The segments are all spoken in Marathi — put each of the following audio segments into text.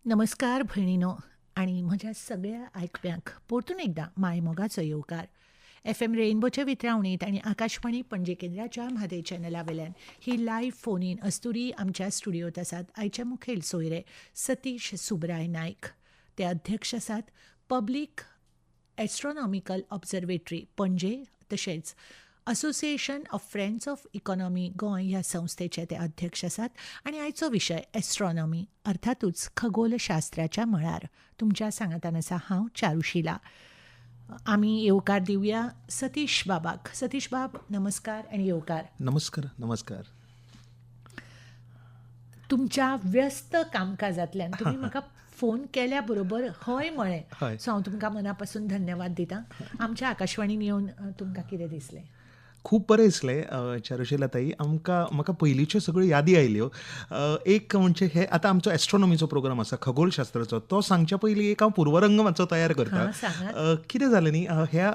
नमस्कार भयणीनो आणि म्हज्या सगळ्या आयकप्यांक परतून एकदां मायमोगाचो येवकार. FM रेनबोच्या वितरावणीत आणि आकाशवाणी पणजे केंद्राच्या म्हादय चॅनला वेल्यान ही लायव्ह फोन इन अस्तुरी आमच्या स्टुडियोत आसात आयचे मुखेल सोयरे सतीश सुब्राय नायक. ते अध्यक्ष आसात पब्लीक एस्ट्रॉनॉमिकल ऑब्झर्वेटरी पणजे, तशेंच association of friends of economy Goa ह्या संस्थेचे ते अध्यक्ष आसात. आणि आयचो विशय एस्ट्रॉनॉमी, अर्थातूच खगोलशास्त्राच्या मळार. तुमच्या सांगातान आसा हांव चारुशिला. आमी येवकार दिवया सतीश बाबाक. सतीश बाब, नमस्कार आणि येवकार. नमस्कार. नमस्कार. तुमच्या व्यस्त कामकाजांतल्यान तुम्ही म्हाका फोन केल्या बरोबर हय म्हळें, हय. सो हांव तुमकां मनापासून धन्यवाद दितां. आमच्या आकाशवाणीन येवन तुमकां कितें दिसलें? खूब बरें दिसलें चारुशिला ताई. म्हाका पयलींच्यो सगळ्यो यादी आयल्यो. एक म्हणजे हे आतां आमचो एस्ट्रॉनॉमीचो प्रोग्राम आसा खगोलशास्त्राचो, तो सांगच्या पयलीं एक हांव पूर्वरंग मातसो तयार करतां. हां, सांगात. कितें जालें न्ही, ह्या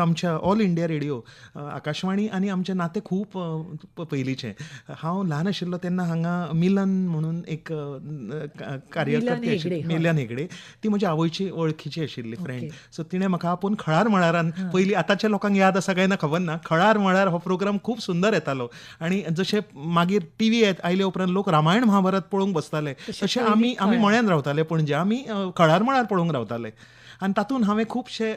आमच्या ऑल इंडिया रेडिओ, आकाशवाणी आनी आमचें नातें खूब पयलींचें. हांव ल्हान आशिल्लो तेन्ना हांगा मिलन म्हणून एक कार्यकर्ते आशिल्ले, हय. मिलन हेगडे. ती म्हज्या आवयची वळखीची आशिल्ली फ्रेंड. ओके. सो तिणें म्हाका आपोवन खळार मळारान, पयलीं आतांच्या लोकांक याद आसा काय ना खबर ना, खळार मळार हो प्रोग्राम खूब सुंदर येतालो. आणि जशे मागीर टीव्ही आयल्या उपरांत लोक रामायण महाभारत पळोवंक बसताले, तशें आमी मळ्यान रावताले पणजे. आमी खळार मळार पळोवंक रावताले. आनी तातूंत हांवें खुबशे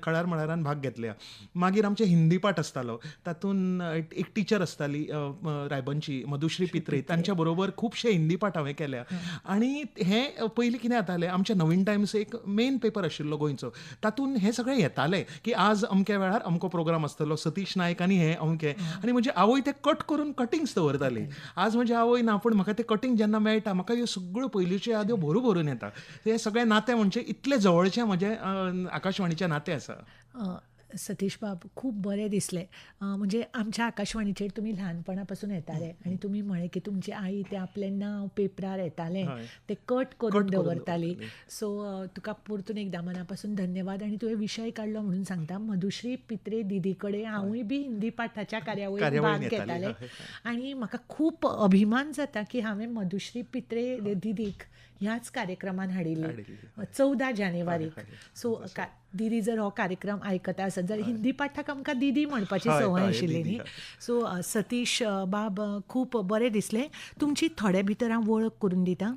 खळार मळारान भाग घेतल्या. मागीर आमचे हिंदी पाठ आसतालो, तातूंत एक टिचर आसताली रायबंदची, मधुश्री पित्रे, तांच्या बरोबर खुबशे हिंदी पाठ हांवें केल्या. आनी हें पयलीं कितें जातालें, आमचे नवीन टायम्स एक मेन पेपर आशिल्लो गोंयचो, तातूंत हें सगळें येतालें की आज अमक्या वेळार अमको प्रोग्राम आसतलो, सतीश नायक आनी हें अमकें. आनी म्हजी आवय ते कट करून कटिंग्स दवरताली. आज म्हजी आवय ना, पूण म्हाका ते कटिंग जेन्ना मेळटा, म्हाका ह्यो सगळ्यो पयलींच्यो याद्यो भरू भरून येता. हे सगळें नातें म्हणजे इतलें जवळचें म्हजें आकाशवाणीचें नातें आसा. सतीश बाब, खूब बरें दिसलें. म्हणजे आमच्या आकाशवाणीचेर तुमी ल्हानपणा पासून येताले आणि तुमी म्हळें की तुमची आई ते आपलें नांव पेपरार येतालें, हय. ते कट करून कट करून दवरताली. दवरताली. सो तुका परतून एकदां मनापासून धन्यवाद. आणि तुवें विशय काडलो म्हणून सांगता. मधुश्री पित्रे दिदी कडेन हांवूय बी हिंदी पाठाच्या कार्यावळीत भाग येताली. घेतालें. हय, हय. आणि म्हाका खूब अभिमान जाता की हांवें मधुश्री पित्रे दिदीक ह्याच कार्यक्रमान हाडिल्ली हाडिल्ली. 14 जानेवारीक. हय, हय. सो दिदी जर हो कार्यक्रम आयकता आसत जाल्यार हिंदी पाठाक आमकां दिदी म्हणपाची हय, संवय हय, आशिल्ली दिदी, न्ही. हय. सो सतीश बाब, खूब बरें दिसलें. तुमची थोडे भितर हांव वळख करून दितां.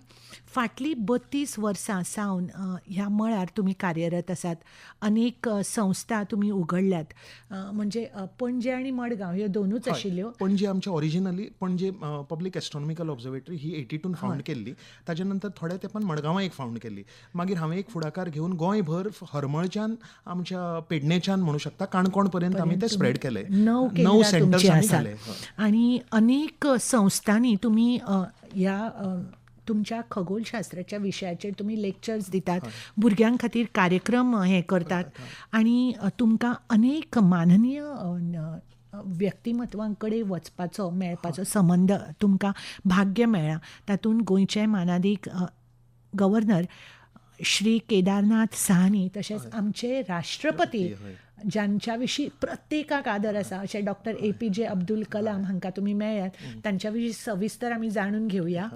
फाटलीं 32 वर्सां सावन ह्या मळार तुमी कार्यरत आसात. अनेक संस्था तुमी उगडल्यात. म्हणजे पणजे आनी मडगांव ह्यो दोनूच हय. आशिल्ल्यो. पणजे आमच्या ओरिजिनली पणजे पब्लीक एस्ट्रॉनॉमिकल ऑब्झर्वेटरी ही 82 फावंड केल्ली. ताच्या नंतर थोड्या तेंपान मडगांवां एक फावंड केल्ली. मागीर हांवें एक फुडाकार घेवन गोंयभर हरमळच्यान आमच्या पेडणेच्यान म्हणू शकता काणकोण पर्यंत आमी ते स्प्रेड केले. 9 9 केंद्रां सेंटर्स तुमची आमी आसात. घाले. हय. आणि अनेक संस्थांनी तुमी ह्या तुमच्या खगोलशास्त्राच्या विशयाचेर तुमी लेक्चर्स दितात, भुरग्यां खातीर कार्यक्रम हे करतात. आणि तुमकां अनेक माननीय व्यक्तिमत्वां कडेन वचपाचो, मेळपाचो संबंद तुमकां भाग्य मेळ्ळां. तातूंत गोंयचे मानादीक गव्हर्नर श्री केदारनाथ साहनी, तशेंच आमचे राष्ट्रपती, हय. ज्यांच्या विशीं प्रत्येकाक आदर आसा, अशे डॉक्टर APJ अब्दुल कलाम हांकां तुमी मेळ्ळ्यात. तांच्या विशीं सविस्तर आमी जाणून घेवया.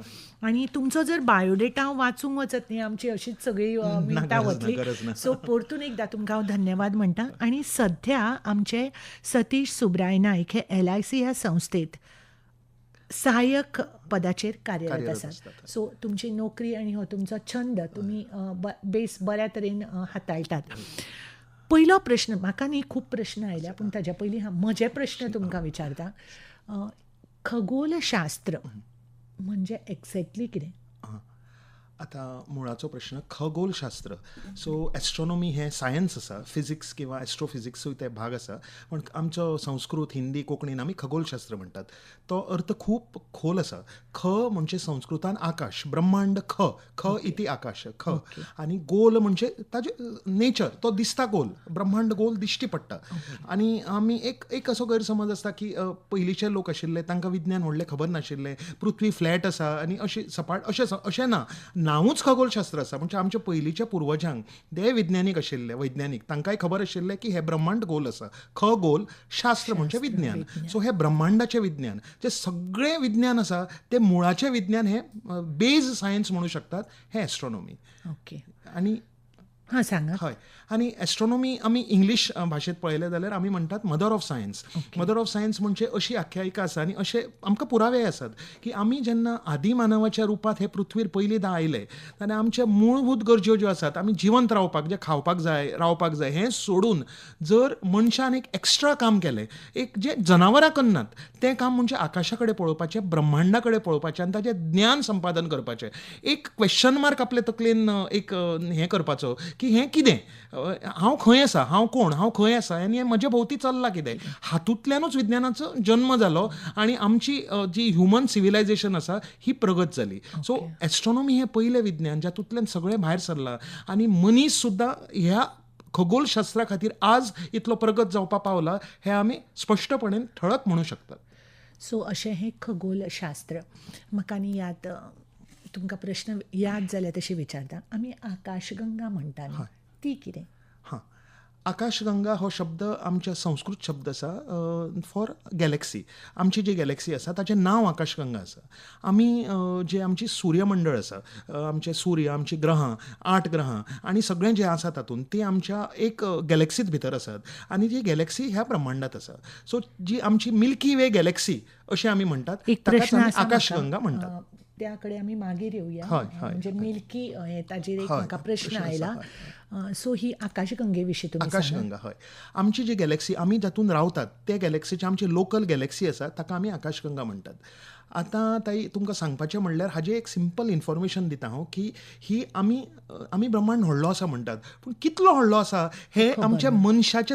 आणि तुमचो जर बायोडेटा हांव वाचूंक वचत न्ही, आमची अशीच सगळी मिनटां गरज ना, वतली. गरज ना. सो परतून एकदां तुमकां हांव धन्यवाद म्हणटां. आणि सध्या आमचे सतीश सुब्राय नायक हे LIC ह्या संस्थेत सहाय्यक पदाचेर कार्यरत कार्यरत आसात. असतात. सो तुमची नोकरी आणि हो तुमचो छंद तुमी बेस बऱ्या तरेन हाताळटात. पयलो प्रश्न, म्हाका न्ही खूब प्रश्न आयल्या, पूण ताच्या पयलीं म्हजे प्रश्न तुमकां विचारता. खगोलशास्त्र म्हणजे एक्झॅक्टली कितें? आतां मुळाचो प्रश्न खगोलशास्त्र. सो एस्ट्रॉनॉमी हें सायन्स आसा, फिजिक्स किंवा एस्ट्रोफिजिक्सूय ते भाग आसा. पण आमचो संस्कृत, हिंदी, कोंकणीन आमी खगोलशास्त्र म्हणटात. तो अर्थ खूब खोल आसा. ख म्हणजे संस्कृतान आकाश, ब्रह्मांड ख इति आकाश, ख. आनी गोल म्हणजे ताजें नेचर, तो दिसता गोल, ब्रह्मांड गोल दिश्टी पडटा. आनी आमी एक असो गैरसमज आसता की पयलींचे लोक आशिल्ले तांकां विज्ञान व्हडलें खबर नाशिल्लें, पृथ्वी फ्लॅट आसा आनी अशी सपाट, अशें ना. नांवूच खगोलशास्त्र आसा. म्हणजे आमच्या पयलींच्या पुर्वजांक ते वैज्ञानीक आशिल्ले, वैज्ञानीक, तांकांय खबर आशिल्लें की हे ब्रह्मांड गोल आसा. खगोल शास्त्र म्हणजे विज्ञान. सो हे ब्रह्मांडाचें विज्ञान, जे सगळें विज्ञान आसा ते मुळाचें विज्ञान, हे बेज सायन्स म्हणू शकतात, हे एस्ट्रॉनॉमी. ओके, आणि हां सांगा. हय, आनी एस्ट्रॉनॉमी आमी इंग्लीश भाशेंत पळयलें जाल्यार आमी म्हणटात mother of science. Mother of science म्हणजे अशी आख्यायिका आसा आनी अशे आमकां पुरावे आसात की आमी जेन्ना आदिमानवाच्या रुपांत हे पृथ्वीर पयलींदा आयले तेन्ना आमचे मूलभूत गरजो ज्यो आसात, आमी जिवंत रावपाक, जे खावपाक जाय, रावपाक जाय, हें सोडून जर मनशान एक एक्स्ट्रा काम केलें, एक जे जनावरां करनात तें काम, म्हणजे आकाशा कडेन पळोवपाचें, ब्रह्मांडा कडेन पळोवपाचें आनी ताचें ज्ञान संपादन करपाचें. एक क्वेश्चन मार्क आपले तकलेन एक हें करपाचो की हें कितें, हांव खंय आसा, हांव कोण, हांव खंय आसा, आनी हें म्हजे भोंवती चल्लां कितें. हातूंतल्यानूच विज्ञानाचो जन्म जालो आनी आमची जी ह्युमन सिविलायझेशन आसा ही प्रगत जाली. सो एस्ट्रॉनॉमी हें पयलें विज्ञान जातूंतल्यान सगळें भायर सरलां आनी मनीस सुद्दां ह्या खगोलशास्त्रा खातीर आज इतलो प्रगत जावपा पावला, हें आमी स्पश्टपणेन ठळक म्हणू शकतात. सो अशें हें खगोलशास्त्र. म्हाका न्ही याद, तुमकां प्रश्न याद जाल्या तशी विचारता. आमी आकाशगंगा म्हणटा न्ही, ती कितें? हां, आकाशगंगा हो शब्द आमच्या संस्कृत शब्द आसा फॉर गॅलेक्सी. आमची जी गॅलेक्सी आसा ताचें नांव आकाशगंगा आसा. आमी जे आमची सूर्यमंडळ आसा, आमचे सूर्य, आमची ग्रहां, 8 ग्रहां आनी सगळें जें आसा तातूंत, ती आमच्या एक गॅलेक्सींत भितर आसात आनी ती गॅलेक्सी ह्या ब्रह्मांडात आसा. सो जी आमची मिल्की वे गॅलेक्सी अशें आमी म्हणटात, एक ताकाच प्रश्न आमी आसा आकाशगंगा म्हाका, म्हणटात. त्याकडे आमी मागीर येवया. हय, हय, म्हणजे मिल्की हे ताजेर एक हय, म्हाका प्रश्न प्रश्न आसा, आयला. सो ही आकाशगंगे विशीं तुमी सांगात. आकाशगंगा, हय. आमची जी गॅलेक्सी, आमी जातून रावतात त्या गॅलेक्सीची आमची लोकल गॅलेक्सी आसा, ताका आमी आकाशगंगा म्हणटात. आतां ताई तुमकां सांगपाचें म्हणल्यार हाजें एक सिंपल इन्फॉर्मेशन दिता हांव की ही आमी ब्रह्मांड व्हडलो आसा म्हणटात, पूण कितलो व्हडलो आसा हें आमच्या मनशाचे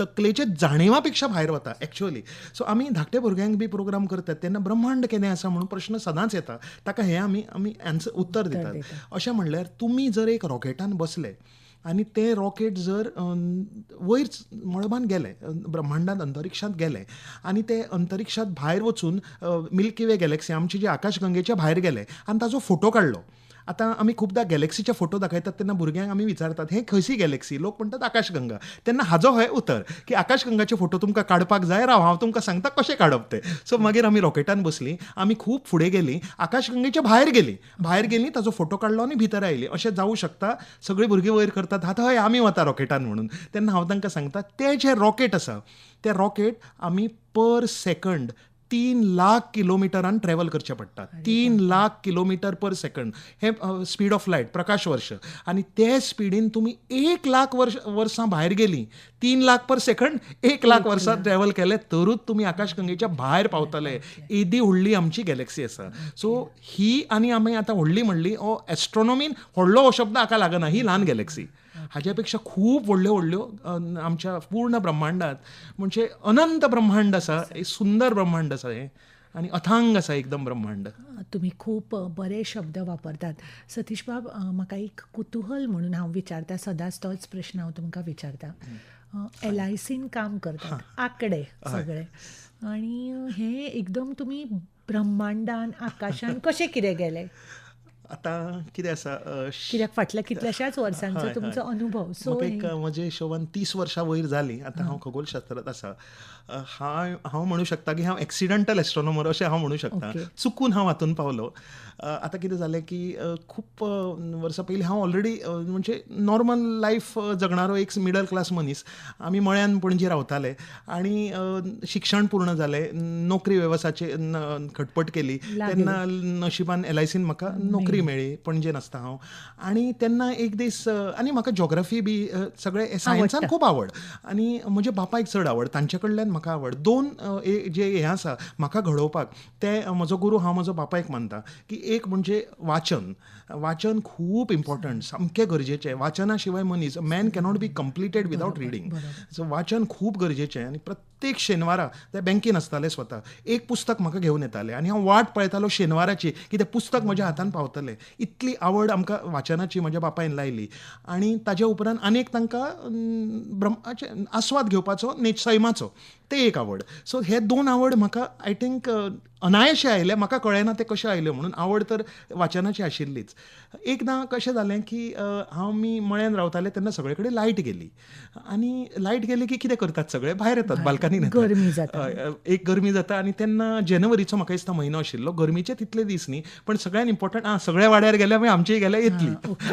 तकलेचे जाणिवा पेक्षा भायर वता एक्चुअली. सो आमी धाकट्या भुरग्यांक बी प्रोग्राम करतात तेन्ना ब्रह्मांड कितें आसा म्हणून प्रश्न सदांच येता, ताका हें आमी उत्तर दितात. अशें म्हणल्यार तुमी जर एक रॉकेटान बसले आनी तें रॉकेट जर वयर मळबान गेलें, ब्रह्मांडांत अंतरिक्षांत गेलें आनी ते अंतरिक्षांत भायर वचून मिल्की वे गॅलेक्सी, आमची जी आकाशगंगेच्या भायर गेले आनी ताजो फोटो काडलो. आतां आमी खुबदां गॅलेक्सीचे फोटो दाखयतात तेन्ना भुरग्यांक आमी विचारतात हें खंयची गॅलेक्सी, लोक म्हणटात आकाशगंगा. तेन्ना हाजो हें उतर की आकाशगंगाचे फोटो तुमकां काडपाक जाय, राव हांव तुमकां सांगता कशें काडप तें. सो मागीर आमी रॉकेटान बसलीं, आमी खूब फुडें गेलीं, आकाशगंगेच्या भायर गेलीं, ताजो फोटो काडलो आनी भितर आयलीं. अशें जावं शकता. सगळीं भुरगीं वयर करतात हात, हय आमी वता रॉकेटान म्हणून. तेन्ना हांव तांकां सांगता तें जें रॉकेट आसा, तें रॉकेट आमी पर सेकंड 3 लाख किलोमिटरान ट्रॅव्हल करचें पडटा. 3 लाख किलोमिटर पर सेकंड, हे स्पीड ऑफ लायट, प्रकाश वर्ष. आनी ते स्पीडीन तुमी 1 लाख वर्सां भायर गेलीं, 3 लाख पर सेकंड, 1 लाख वर्सां ट्रॅव्हल केले तरूच तुमी आकाशगंगेच्या भायर पावतले. एदी व्हडली आमची गॅलेक्सी आसा. सो ही, आनी आमी आतां व्हडली म्हणली, एस्ट्रॉनॉमीन व्हडलो हो शब्द हाका लागना, ही ल्हान गॅलेक्सी. हाच्या पेक्षा खूब व्हडल्यो आमच्या पूर्ण ब्रह्मांडात, म्हणजे अनंत ब्रह्मांड आसा, एक सुंदर ब्रह्मांड आसा हें, आनी अथांग आसा एकदम ब्रह्मांड. तुमी खूब बरे शब्द वापरतात. सतीश बाब, म्हाका एक कुतूहल म्हणून हांव विचारता, सदांच तोच प्रश्न हांव तुमकां विचारता. LICन काम करतात, आंकडे सगळे, आनी हे एकदम तुमी ब्रह्मांडान, आकाशान कशें कितें गेले? आतां कितें आसा, कित्याक फाटल्या कितल्याशाच वर्सांचो तुमचो अनुभव. सो एक म्हजे हिशोबान 30 वर्सां वयर जालीं. आतां हांव खगोलशास्त्रांत आसा. हांव म्हणू शकता की हांव एक्सिडेंटल एस्ट्रॉनॉमर अशें हांव म्हणू शकता. चुकून हांव हातून पावलो. आतां कितें जालें की खूब वर्सां पयलीं हांव ऑलरेडी म्हणजे नॉर्मल लायफ जगणारो एक मिडल क्लास मनीस. आमी मळ्यान पणजे रावताले आनी शिक्षण पूर्ण जालें, नोकरी वेवसायाची खटपट केली. तेन्ना नशिबान LICन म्हाका नोकरी मेळ्ळी. पणजेन आसता हांव. आनी तेन्ना एक दीस, आनी म्हाका जॉग्राफी बी सगळें सायन्सान खूब आवड, आनी म्हज्या बापायक चड आवड, तांचे कडल्यान म्हाका आवड. दोन जे हें आसा म्हाका घडोवपाक, ते म्हजो गुरू हांव म्हजो बापायक मानता. की एक म्हणजे वाचन खूब इम्पॉर्टंट, सामकें गरजेचें. वाचना शिवाय मनीस, man cannot be completed without reading. So वाचन खूब गरजेचें. आनी प्रत्येक शेनवारा ते बँकेन आसताले स्वता, एक पुस्तक म्हाका घेवन येताले आनी हांव वाट पळयतालो शेनवाराची की तें पुस्तक म्हज्या हातान पावतलें. इतली आवड आमकां वाचनाची म्हज्या बापायन लायली. आनी ताजे उपरांत आनीक तांकां आस्वाद घेवपाचो, सैमाचो, ते एक आवड. सो हे दोन आवड म्हाका आय थिंक अनायशे आयले, म्हाका कळना ते कशे आयले म्हणून. आवड तर वाचनाची आशिल्लीच. एकदां कशें जालें की मी मळ्यान रावतालें तेन्ना सगळे कडेन लायट गेली, आनी लायट गेली की कितें करतात सगळे, भायर येतात, बाल्कनीन येतात. गरमी जाता. एक गरमी जाता, आनी तेन्ना जानेवारीचो म्हाका दिसता म्हयनो आशिल्लो. गरमीचे तितले दीस न्ही, पण सगळ्यान इम्पॉर्टंट सगळ्या वाड्यार गेल्या मागीर आमचेय गेल्या येतली.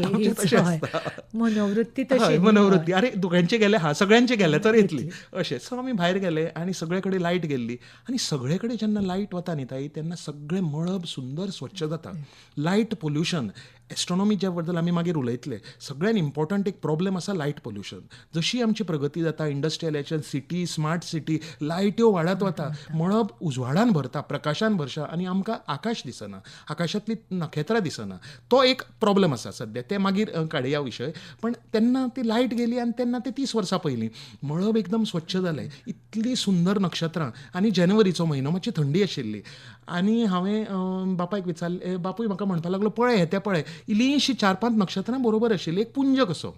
आमचें तशें आसता. मनोवृत्ती हय, तशी. मनोवृत्ती. अरे दोगांचे गेले, सगळ्यांचे गेले तर येतली अशें. सो आमी भायर गेले आनी सगळे कडेन लायट गेल्ली, आनी सगळे कडेन जेन्ना लायट वता न्ही ताई, तेन्ना सगळें मळब सुंदर स्वच्छ जाता. लायट पोल्युशन, एस्ट्रॉनॉमीच्या बद्दल आमी मागीर उलयतले. सगळ्यान इम्पॉर्टंट एक प्रॉब्लेम आसा लायट पोल्युशन. जशी आमची प्रगती जाता, इंडस्ट्रियलायझेशन, सिटी, स्मार्ट सिटी, लायट्यो वाडत वता, मळब उजवाडान भरता, प्रकाशान भरता, आनी आमकां आकाश दिसना, आकाशांतली नखेत्रां दिसना. तो एक प्रॉब्लेम आसा सद्या, ते मागीर काडया विशय. पण तेन्ना ती लायट गेली आनी तेन्ना ते 30 वर्सां पयलीं मळब एकदम स्वच्छ जालें. इतली सुंदर नक्षत्रां, आनी जानेवारीचो म्हयनो, मातशी थंडी आशिल्ली. आनी हांवें बापायक विचारलें, बापूय म्हाका म्हणपाक लागलो, पळय ते पळय, इल्लीशीं 4-5 नक्षत्रां बरोबर आशिल्लीं, एक पुंज कसो.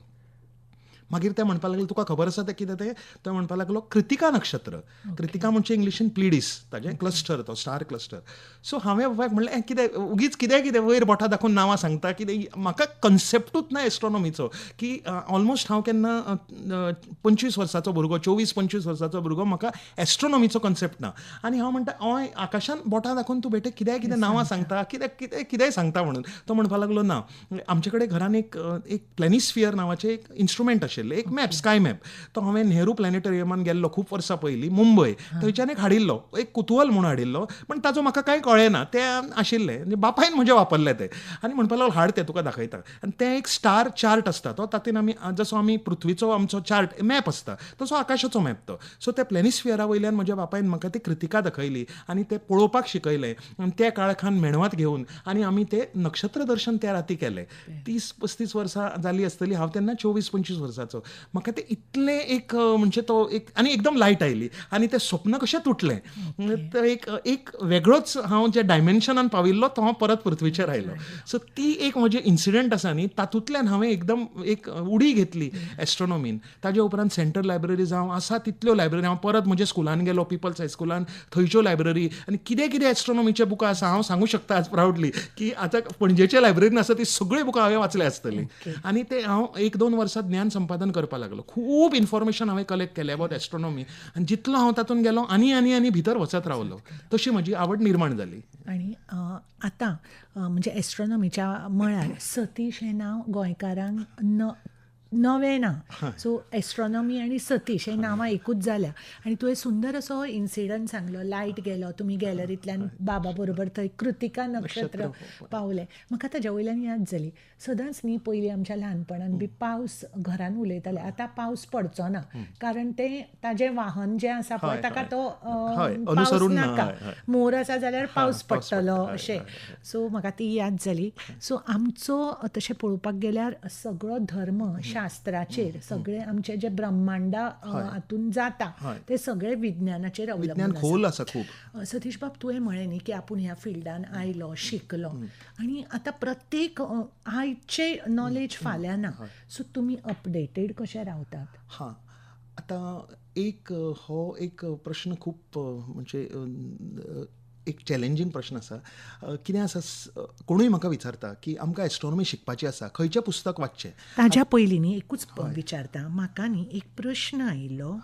मागीर ते म्हणपाक लागले, तुका खबर आसा तें कितें तें? तो म्हणपाक लागलो, कृतिका नक्षत्र. कृतिका म्हणजे इंग्लिशीन प्लिडीस, ताजें क्लस्टर, तो स्टार क्लस्टर. सो हांवें बापायक म्हणलें, कितें उगीच कितें वयर बोटां दाखोवन नांवां सांगता, कितें म्हाका कन्सेप्टूच ना एस्ट्रॉनॉमीचो, की ऑलमोस्ट हांव केन्ना 25 वर्साचो भुरगो, 24-25 वर्साचो भुरगो, म्हाका एस्ट्रॉनॉमीचो कन्सेप्ट ना. आनी हांव म्हणटा, हय आकाशान बोटां दाखोवन तूं बेटे कितें नांवां सांगता, कितें सांगता म्हणून. तो म्हणपाक लागलो, ना, आमचे कडेन घरान एक प्लॅनिस्फियर नांवाचें एक इन्स्ट्रुमेंट आशिल्लें, एक मॅप, स्काय मॅप. तो हांवें नेहरू प्लॅनेटोरियमान गेल्लो खूब वर्सां पयलीं मुंबय, थंयच्यान एक हाडिल्लो, एक कुतूहल म्हणून हाडिल्लो, पण ताचो म्हाका कांय कळ्ळेना. तें आशिल्लें, बापायन म्हजें वापरलें तें, आनी म्हणपाक लागलो, हाड तें तुका दाखयता. आनी तें एक स्टार चार्ट आसता तो, तातूंत आमी जसो आमी पृथ्वीचो आमचो चार्ट मॅप आसता तसो आकाशाचो मॅप तो. सो त्या प्लॅनिस्फियरा वयल्यान म्हज्या बापायन म्हाका ती कृतिका दाखयली, आनी तें पळोवपाक शिकयलें. आनी त्या काळखान मेणवात घेवन आनी आमी तें नक्षत्र दर्शन त्या राती केलें. 30-35 वर्सां जालीं आसतलीं, हांव तेन्ना 24-25 वर्साचो. म्हाका ते इतलें एक म्हणजे तो एक, आनी एकदम लायट आयली, आनी तें स्वप्न कशें तुटलें. तर एक वेगळोच हांव ज्या डायमेन्शनान पाविल्लो तो हांव परत पृथ्वीचेर आयलो. सो ती एक म्हजें इन्सिडंट आसा न्ही, तातूंतल्यान हांवें एकदम एक उडी घेतली एस्ट्रॉनॉमीन. ताज्या उपरांत सेंट्रल लायब्ररीज हांव आसा तितल्यो लायब्ररी, हांव परत म्हज्या स्कुलान गेलो, पिपल्स हायस्कुलान, थंयच्यो लायब्ररी, आनी कितें एस्ट्रॉनॉमीचे बुकां आसा हांव सांगूं शकता आज प्रावडली, की आतां पणजेच्या लायब्ररीन आसा ती सगळीं बुकां हांवें वाचल्या आसतलीं. आनी ते हांव 1-2 वर्सां ज्ञान संपादन करपाक लागलो. खूब इन्फॉर्मेशन हांवें कलेक्ट केलें अबावट एस्ट्रॉनॉमी, आनी जितलो हांव तातूंत गेलो आनी भितर वचत रावलो, तशी म्हजी आवड निर्माण जाली. आणि आतां म्हणजे एस्ट्रॉनॉमीच्या मळार सतीश हें नांव गोंयकारांक नवें ना. सो एस्ट्रॉनॉमी आनी सतीश हें नांवां एकूच जाल्या. आनी तुवें सुंदर असो इन्सिडंट सांगलो, लायट गेलो, तुमी गॅलरींतल्यान बाबा बरोबर थंय कृतिका नक्षत्र पावलें. म्हाका ताज्या वयल्यान याद जाली, सदांच न्ही पयलीं आमच्या ल्हानपणान बी पावस घरान उलयताले, आतां पावस पडचो ना, कारण तें ताजें वाहन जें आसा पळय ताका तो पावस नाका, मोर आसा जाल्यार पावस पडटलो अशें. सो म्हाका ती याद जाली. सो आमचो तशें पळोवपाक गेल्यार सगळो धर्म शास्त्राचेर, सगळे आमचे जे ब्रह्मांडा हातून जाता ते सगळे विज्ञानाचेर अवलंबून खोल आसा खूब. सतीश बाब, तुवें म्हळें न्ही की आपूण ह्या फिल्डान आयलो, शिकलो, आनी आतां प्रत्येक आयचे नॉलेज फाल्यां ना. सो तुमी अपडेटेड कशे रावतात? हां, आतां हो एक प्रश्न खूब म्हणजे एक चॅलेंजींग प्रश्न आसा. कितें आसा, कोणूय म्हाका विचारता की आमकां एस्ट्रॉनॉमी शिकपाची आसा, खंयचें पुस्तक वाचचें. ताज्या पयलीं न्ही एकूच विचारता, म्हाका न्ही एक प्रश्न आयिल्लो.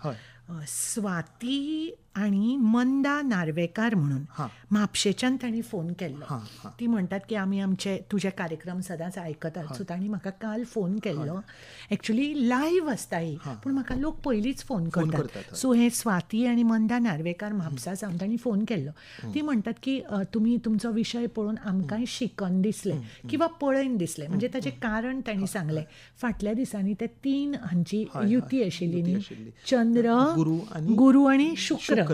स्वाती आनी मंदा नार्वेकार म्हणून म्हापशेच्यान तांणी फोन केल्लो. ती म्हणटात की आमी आमचे तुजे कार्यक्रम सदांच आयकतात. सो तांणी म्हाका काल फोन केल्लो. एक्चुली लायव्ह आसता ही, पूण म्हाका लोक पयलींच फोन करतात. सो हे स्वाती आनी मंदा नार्वेकार म्हापसा जावन तांणी फोन केल्लो. ती म्हणटात की तुमी तुमचो विशय पळोवन आमकांय शिकन दिसलें किंवा पळयन दिसलें. म्हणजे ताचें कारण तांणी सांगलें. फाटल्या दिसांनी ते 3 हांची युती आशिल्ली न्ही, चंद्र, गुरू आनी शुक्र.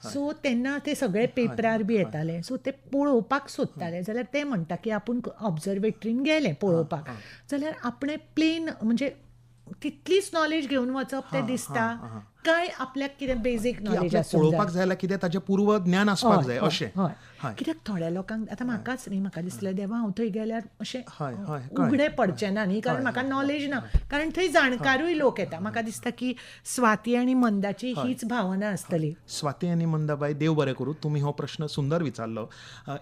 सो तेन्ना ते सगळे पेपरार बी येताले. सो ते पळोवपाक सोदताले जाल्यार ते म्हणटा की आपूण ऑब्जर्वेटरीन गेले पळोवपाक, जाल्यार आपणें प्लेन म्हणजे तितलीच नॉलेज घेवन वचप तें दिसता काय आपल्याक कितें बेजीक की नॉलेज आपल्याक आसूंक पळोवपाक जाय. जाय जाल्यार कितें ताचें पूर्व ज्ञान आसपाक जाय अशें. हय हय. कित्याक थोड्या लोकांक आतां म्हाकाच न्ही म्हाका दिसलें देवा हांव थंय गेल्यार अशें हय, हय, कळ्ळें. उगडें पडचें ना न्ही, कारण म्हाका नॉलेज ना, कारण थंय जाणकारूय लोक येता. म्हाका दिसता की स्वाती आनी मंदाची हीच भावना आसतली. स्वाती आनी मंदाबाई, देव बरें करूं, तुमी हो प्रश्न सुंदर विचारलो.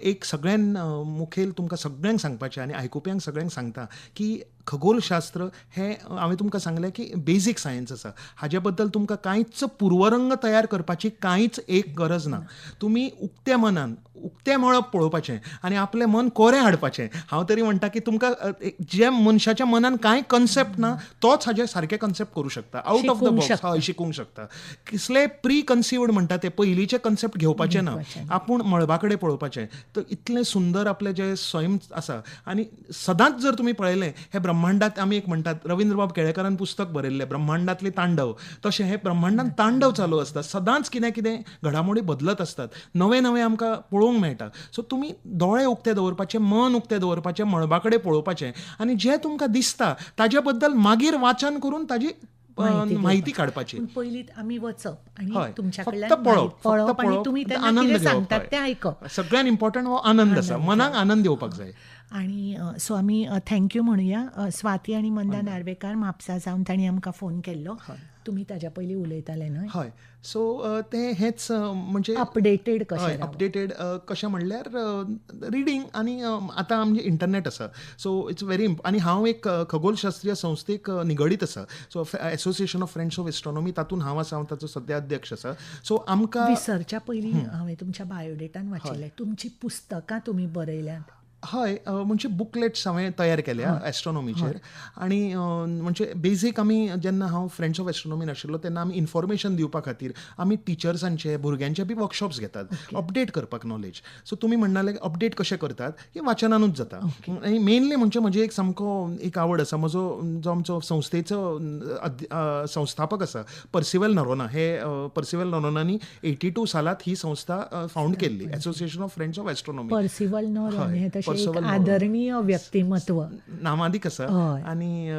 एक सगळ्यान मुखेल तुमकां सगळ्यांक सांगपाचें आनी आयकुप्यांक सगळ्यांक सांगता की खगोलशास्त्र हें हांवें तुमकां सांगलें की बेजीक सायन्स आसा. हाजे बद्दल तुमकां कांयच पूर्वरंग तयार करपाची कांयच एक गरज ना. तुमी उक्त्या मनान उक्तें मळब पळोवपाचें आनी आपलें मन कोरें हाडपाचें. हांव तरी म्हणटा की तुमकां जे मनशाच्या मनान कांय कन्सेप्ट ना तोच हाजे सारके कन्सेप्ट करूं शकता. आउट ऑफ द शिकूंक बॉक्स शकता. हय शिकूंक शकता. कसले प्री कन्सिव्ड म्हणटा ते पयलींचे कन्सेप्ट घेवपाचे ना. आपूण मळबा कडेन पळोवपाचें. तर इतलें सुंदर आपलें जें स्वयं आसा. आनी सदांच जर तुमी पळयलें हे ब्रह्मांडात आमी एक म्हणटात, रविंद्रबाब केळेकरान पुस्तक बरयल्लें ब्रह्मांडातले तांडव, तशें हे ब्रह्मांडात तांडव चालू आसता. सदांच कितें कितें घडामोडी बदलत आसतात. नवे नवे आमकां पळोवंक मेळटा. सो तुमी दोळे उक्ते दवरपाचे, मन उक्तें दवरपाचें, मळबा कडेन पळोवपाचें आनी जें तुमकां दिसता ताजे बद्दल मागीर वाचन करून ताजी माहिती काडपाची. पूण पयलीं आमी वचप आनी हय. तुमच्या फक्त कडल्यान पळोवप, पळोवप आनी पळोवप, तुमी तेन्ना आनंद कितें घेवप, सांगतात हय. तें आयकप. सगळ्यान इम्पॉर्टंट हो आनंद आसा. मनाक आनंद येवपाक जाय. आणि सो आमी थँक्यू म्हणुया स्वाती आनी मंदा नार्वेकार म्हापसा जावन तांणी आमकां फोन केल्लो. तुमी ताज्या पयलीं उलयताले न्हय. हय. सो तें हेच म्हणजे अपडेटेड कशें रावप. अपडेटेड कशें म्हणल्यार रिडींग आनी आतां आमचें इंटरनेट आसा. सो इट्स व्हेरी आनी हांव एक खगोलशास्त्रीय संस्थेक निगडीत आसा. So association of friends of astronomy तातूंत हांव आसा, हांव ताचो सद्या अध्यक्ष आसा. सो आमकां विसरच्या पयलीं हांवें तुमच्या बायोडेटान वाचिल्लें तुमची पुस्तकां तुमी बरयल्यांत. हय, म्हणजे बुकलेट्स हांवें तयार केल्या एस्ट्रॉनॉमीचेर. आनी म्हणजे बेजीक आमी जेन्ना हांव फ्रेंड्स ऑफ एस्ट्रॉनॉमीन आशिल्लो तेन्ना आमी इन्फॉर्मेशन दिवपा खातीर आमी टिचर्सांचे, भुरग्यांचे बी वर्कशॉप्स घेतात, अपडेट करपाक नॉलेज. सो तुमी म्हणटाले अपडेट कशें करतात की वाचनानूच जाता. आनी मेनली म्हणजे म्हजी एक सामको एक आवड आसा. म्हजो जो आमचो संस्थेचो संस्थापक आसा पर्सिवल नरोना, हे पर्सिवल नरोनानी 82 सालांत ही संस्था फावंड केल्ली, association of friends of astronomy. Percival Noronha हे तशें एक पर्सिवल नॉरन. आदरणीय व्यक्तिमत्व. नामादीक आसा. आनी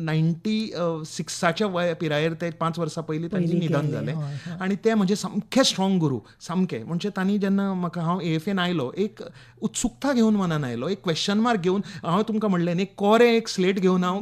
96च्या पिरायेर ते 5 वर्सां पयलीं तांचें निधन जालें. आनी ते म्हजे सामके स्ट्रॉंग गुरू, सामके. म्हणजे तांणी जेन्ना म्हाका, हांव AFAन आयलो, एक उत्सुकता घेवन मनान आयलो, एक क्वेश्चन मार्क घेवन. हांव तुमकां म्हणलें न्ही, कोरें एक स्लेट घेवन हांव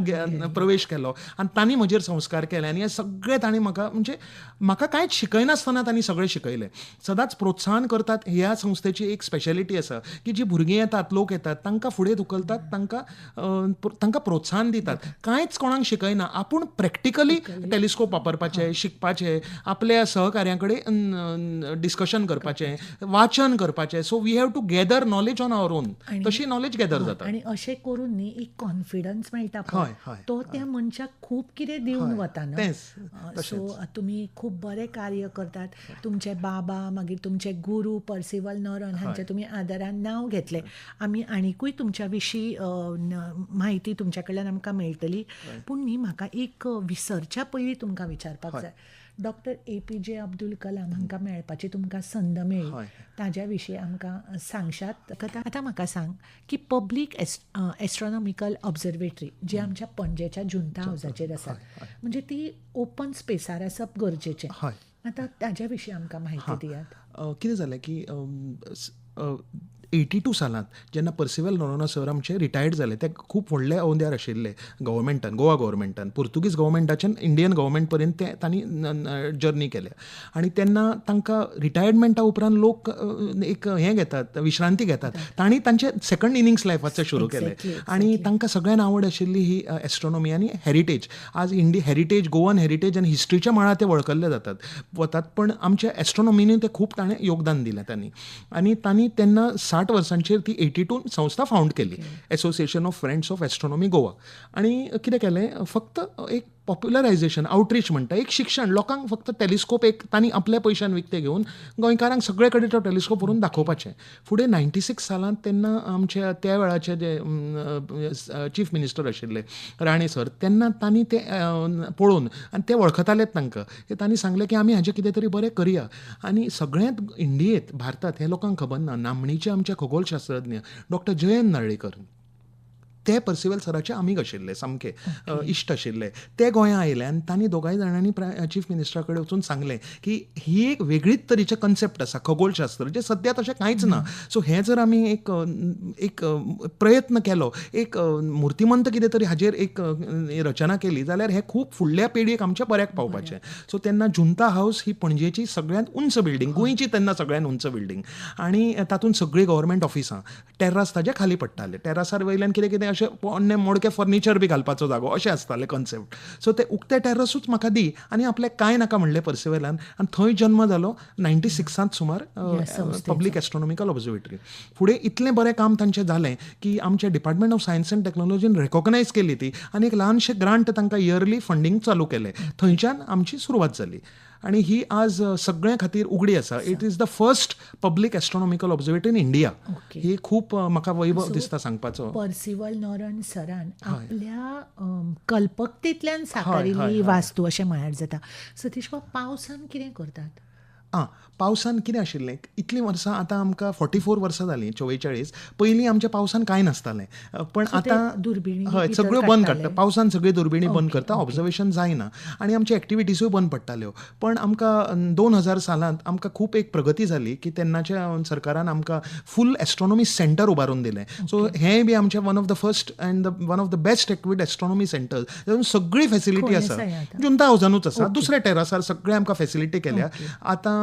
प्रवेश केलो आनी तांणी म्हजेर संस्कार केले. आनी हे सगळे तांणी म्हाका, म्हणजे म्हाका कांयच शिकयनासतना तांणी सगळें शिकयलें. सदांच प्रोत्साहन करतात. ह्या संस्थेची एक स्पेशालिटी आसा की जी भुरगीं येतात, लोक येतात, तांकां फुडें धुकलतात, तांकां प्रोत्साहन दितात. कांयच कोणाक शिकयना. आपूण प्रॅक्टिकली टेलिस्कोप वापरपाचें, शिकपाचें, आपल्या सहकाऱ्यां कडेन डिस्कशन करपाचें, वाचन करपाचें. So we have to gather knowledge on our own. तशी नॉलेज गॅदर जाता. आनी अशें करून न्ही एक कॉन्फिडन्स मेळटा हय, हय, तो त्या मनशाक खूब कितें दिवन वता न्हय. तेंच. सो तुमी खूब बरें कार्य करतात. तुमचे बाबा, मागीर तुमचे गुरू पर्सिवल नॉरन हांचें तुमी आदरान नांव घेतलें. आमी आनीकूय तुमच्या विशीं म्हायती तुमच्या कडल्यान आमकां मेळटली. पूण न्ही म्हाका एक विसरच्या पयलीं तुमकां विचारपाक जाय. डॉक्टर APJ अब्दुल कलाम हांकां मेळपाची तुमकां संद मेळ्ळी, ताज्या विशीं आमकां सांगशात. आतां म्हाका सांग की पब्लीक एस्ट्रॉनॉमिकल ऑब्जर्वेटरी जी आमच्या पणजेच्या जुंता हावजाचेर आसा, म्हणजे ती ओपन स्पेसार आसप गरजेचें. आतां ताज्या विशीं आमकां म्हायती दियात. कितें जालें की 82 सालांत जेन्ना पर्सिवल नरोना सर आमचे रिटायर्ड जाले, ते खूब व्हडले औंद्यार आशिल्ले गव्हर्मेंटान, गोवा गव्हर्मेंटान. पुर्तुगीज गव्हर्मेंटाच्यान इंडियन गव्हर्मेंट पर्यंत ते तांणी जर्नी केल्या. आनी तेन्ना तांकां रिटायरमेंटा उपरांत लोक एक हें घेतात, विश्रांती घेतात. तांणी तांचे सेकंड इनिंग्स लायफाचे सुरू केले. आनी तांकां सगळ्यांक आवड आशिल्ली ही एस्ट्रॉनॉमी आनी हेरिटेज. आज हेरिटेज, गोवन हेरिटेज आनी हिस्ट्रीच्या मळार ते वळखले वतात. पण आमच्या एस्ट्रॉनॉमीनी ते खूब ताणें योगदान दिलें तांणी. आनी तांणी तेन्ना 60 वर्सांचेर ती 82 संस्था फावंड केली, association of friends of astronomy Goa. आनी कितें केलें, फक्त एक पॉप्युलरायझेशन, आउटरीच म्हणटा, एक शिक्षण. लोकांक फक्त टेलिस्कोप एक तांणी आपल्या पयशान विकते घेवन गोंयकारांक सगळे कडेन तो टेलिस्कोप व्हरून दाखोवपाचें. फुडें 96 सालांत तेन्ना आमच्या त्या वेळाचे जे चीफ मिनिस्टर आशिल्ले राणे सर, तेन्ना तांणी ते पळोवन आनी ते वळखतालेत तांकां, तांणी सांगलें की आमी हाजें कितें तरी बरें करया. आनी सगळ्यांत इंडियेंत, भारतांत हें लोकांक खबर ना, नामणीचे आमचे खगोलशास्त्रज्ञ डॉक्टर जयंत नार्वेकर ते पर्सिवल सराचे आमी आशिल्ले सामके इश्ट आशिल्ले. ते गोंया आयले आनी तांणी दोगांय जाणांनी चीफ मिनिस्टरा कडेन वचून सांगलें की ही एक वेगळीच तरेचें कन्सेप्ट आसा खगोलशास्त्र, जे सद्या तशें कांयच ना. सो हें जर आमी एक प्रयत्न केलो, एक मुर्तिमंत कितें तरी हाजेर एक रचना केली जाल्यार हें खूब फुडल्या पिळगेक आमच्या बऱ्याक पावपाचें. सो तेन्ना जुंता हावस ही पणजेची सगळ्यांत उंच बिल्डींग, गोंयची तेन्ना सगळ्यांत उंच बिल्डींग, आनी तातूंत सगळीं गव्हर्मेंट ऑफिसां, टेर्रास ताजे खाली पडटाले. टेर्रासार वयल्यान कितें कितें अशें पोन्ने मोडके फर्निचर बी घालपाचो जागो अशें आसतालें कन्सेप्ट. सो ते उक्ते टेर्रसूच म्हाका दी आनी आपल्याक कांय नाका म्हणलें पर्सिवलान, आनी थंय जन्म जालो 96 सुमार पब्लीक एस्ट्रॉनॉमिकल ऑब्झर्वेटरी. फुडें इतलें बरें काम तांचें जालें की आमच्या डिपार्टमेंट ऑफ सायन्स अँड टॅक्नॉलॉजीन रेकॉग्नायज केली ती आनी एक ल्हानशें ग्रांट तांकां इयरली फंडींग चालू केलें. थंयच्यान आमची सुरवात जाली आनी ही आज सगळ्या खातीर उगडी आसा. It is the first public astronomical observatory in India. ही खूब म्हाका वैभव दिसता सांगपाचो. पर्सिवल नॉरन सरान आपल्या कल्पकतेंतल्यान साकारिल्ली वास्तू अशें म्हळ्यार जाता. सतीश बाब, पावसान कितें करतात? पावसान कितें आशिल्लें, इतलीं वर्सां आतां आमकां 44 वर्सां जालीं, 44. पयलीं आमच्या पावसान कांय नासतालें, पण आतां दुर्बिणी हय सगळ्यो बंद काडटा. पावसान सगळी दुर्बिणी बंद करता, ऑब्झर्वेशन जायना आनी आमची एक्टिविटीजूय बंद पडटाल्यो. पण आमकां 2000 सालांत आमकां खूब एक प्रगती जाली की तेन्नाच्या सरकारान आमकां फूल एस्ट्रॉनॉमी सेंटर उबारून दिलें. सो हेंय बी आमचें one of the first and one of the best equipped astronomy centre. तातूंत सगळी फेसिलिटी आसा, जुंता हावजानूच आसा. दुसऱ्या टेरासार सगळे आमकां फेसिलिटी केल्या. आतां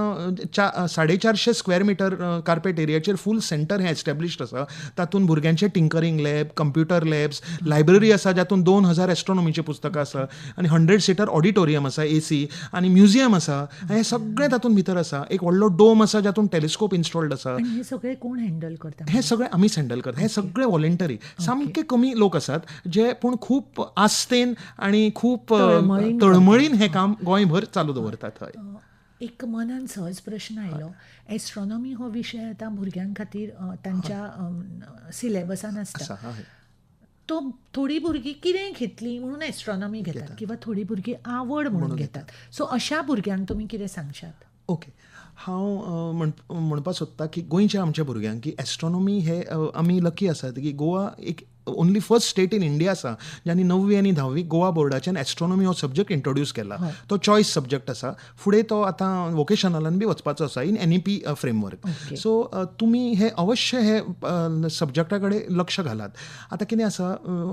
450 स्क्वेअर मिटर कार्पेट एरियाचेर फूल सेंटर हें एस्टॅब्लिश्ड आसा. तातूंत भुरग्यांचे tinkering lab, computer labs, library आसा जातूंत 2000 एस्ट्रॉनॉमीची पुस्तकां आसा आनी 100 सीटर ऑडिटोरियम आसा AC आनी म्युझियम आसा. हें सगळें तातूंत भितर आसा. एक व्हडलो डोम आसा जातूंत टेलिस्कोप इन्स्टॉल्ड आसा. हे सगळें कोण हँडल करता? हें सगळें आमीच हँडल करता. हें सगळें व्हॉलंटरी. सामके कमी लोक आसात जे पूण खूब आस्तेन आनी खूब तळमळीन हें काम गोंयभर चालू दवरतात. हय. एक मनान सहज प्रश्न आयलो. एस्ट्रॉनॉमी हो विशय आतां भुरग्यां खातीर तांच्या सिलेबसान आसता. तो थोडी भुरगीं कितें घेतली म्हणून एस्ट्रॉनॉमी घेतात किंवा थोडी भुरगीं आवड म्हणून घेतात. सो अशा भुरग्यांक तुमी कितें सांगशात? ओके, हांव म्हणपाक सोदतां की गोंयच्या आमच्या भुरग्यांक की एस्ट्रॉनॉमी हे आमी लकी आसात की गोवा एक only first state in India आसा ज्यांनी 9वी आनी 10वी गोवा बोर्डाच्यान एस्ट्रॉनॉमी हो सब्जेक्ट इंट्रोड्यूस केला. तो चॉयस सब्जेक्ट आसा. फुडें तो आतां वोकेशनलान बी वचपाचो आसा इन NEP फ्रेमवर्क. सो तुमी हे अवश्य हे सब्जेक्टा कडेन लक्ष घालात. आतां कितें आसा,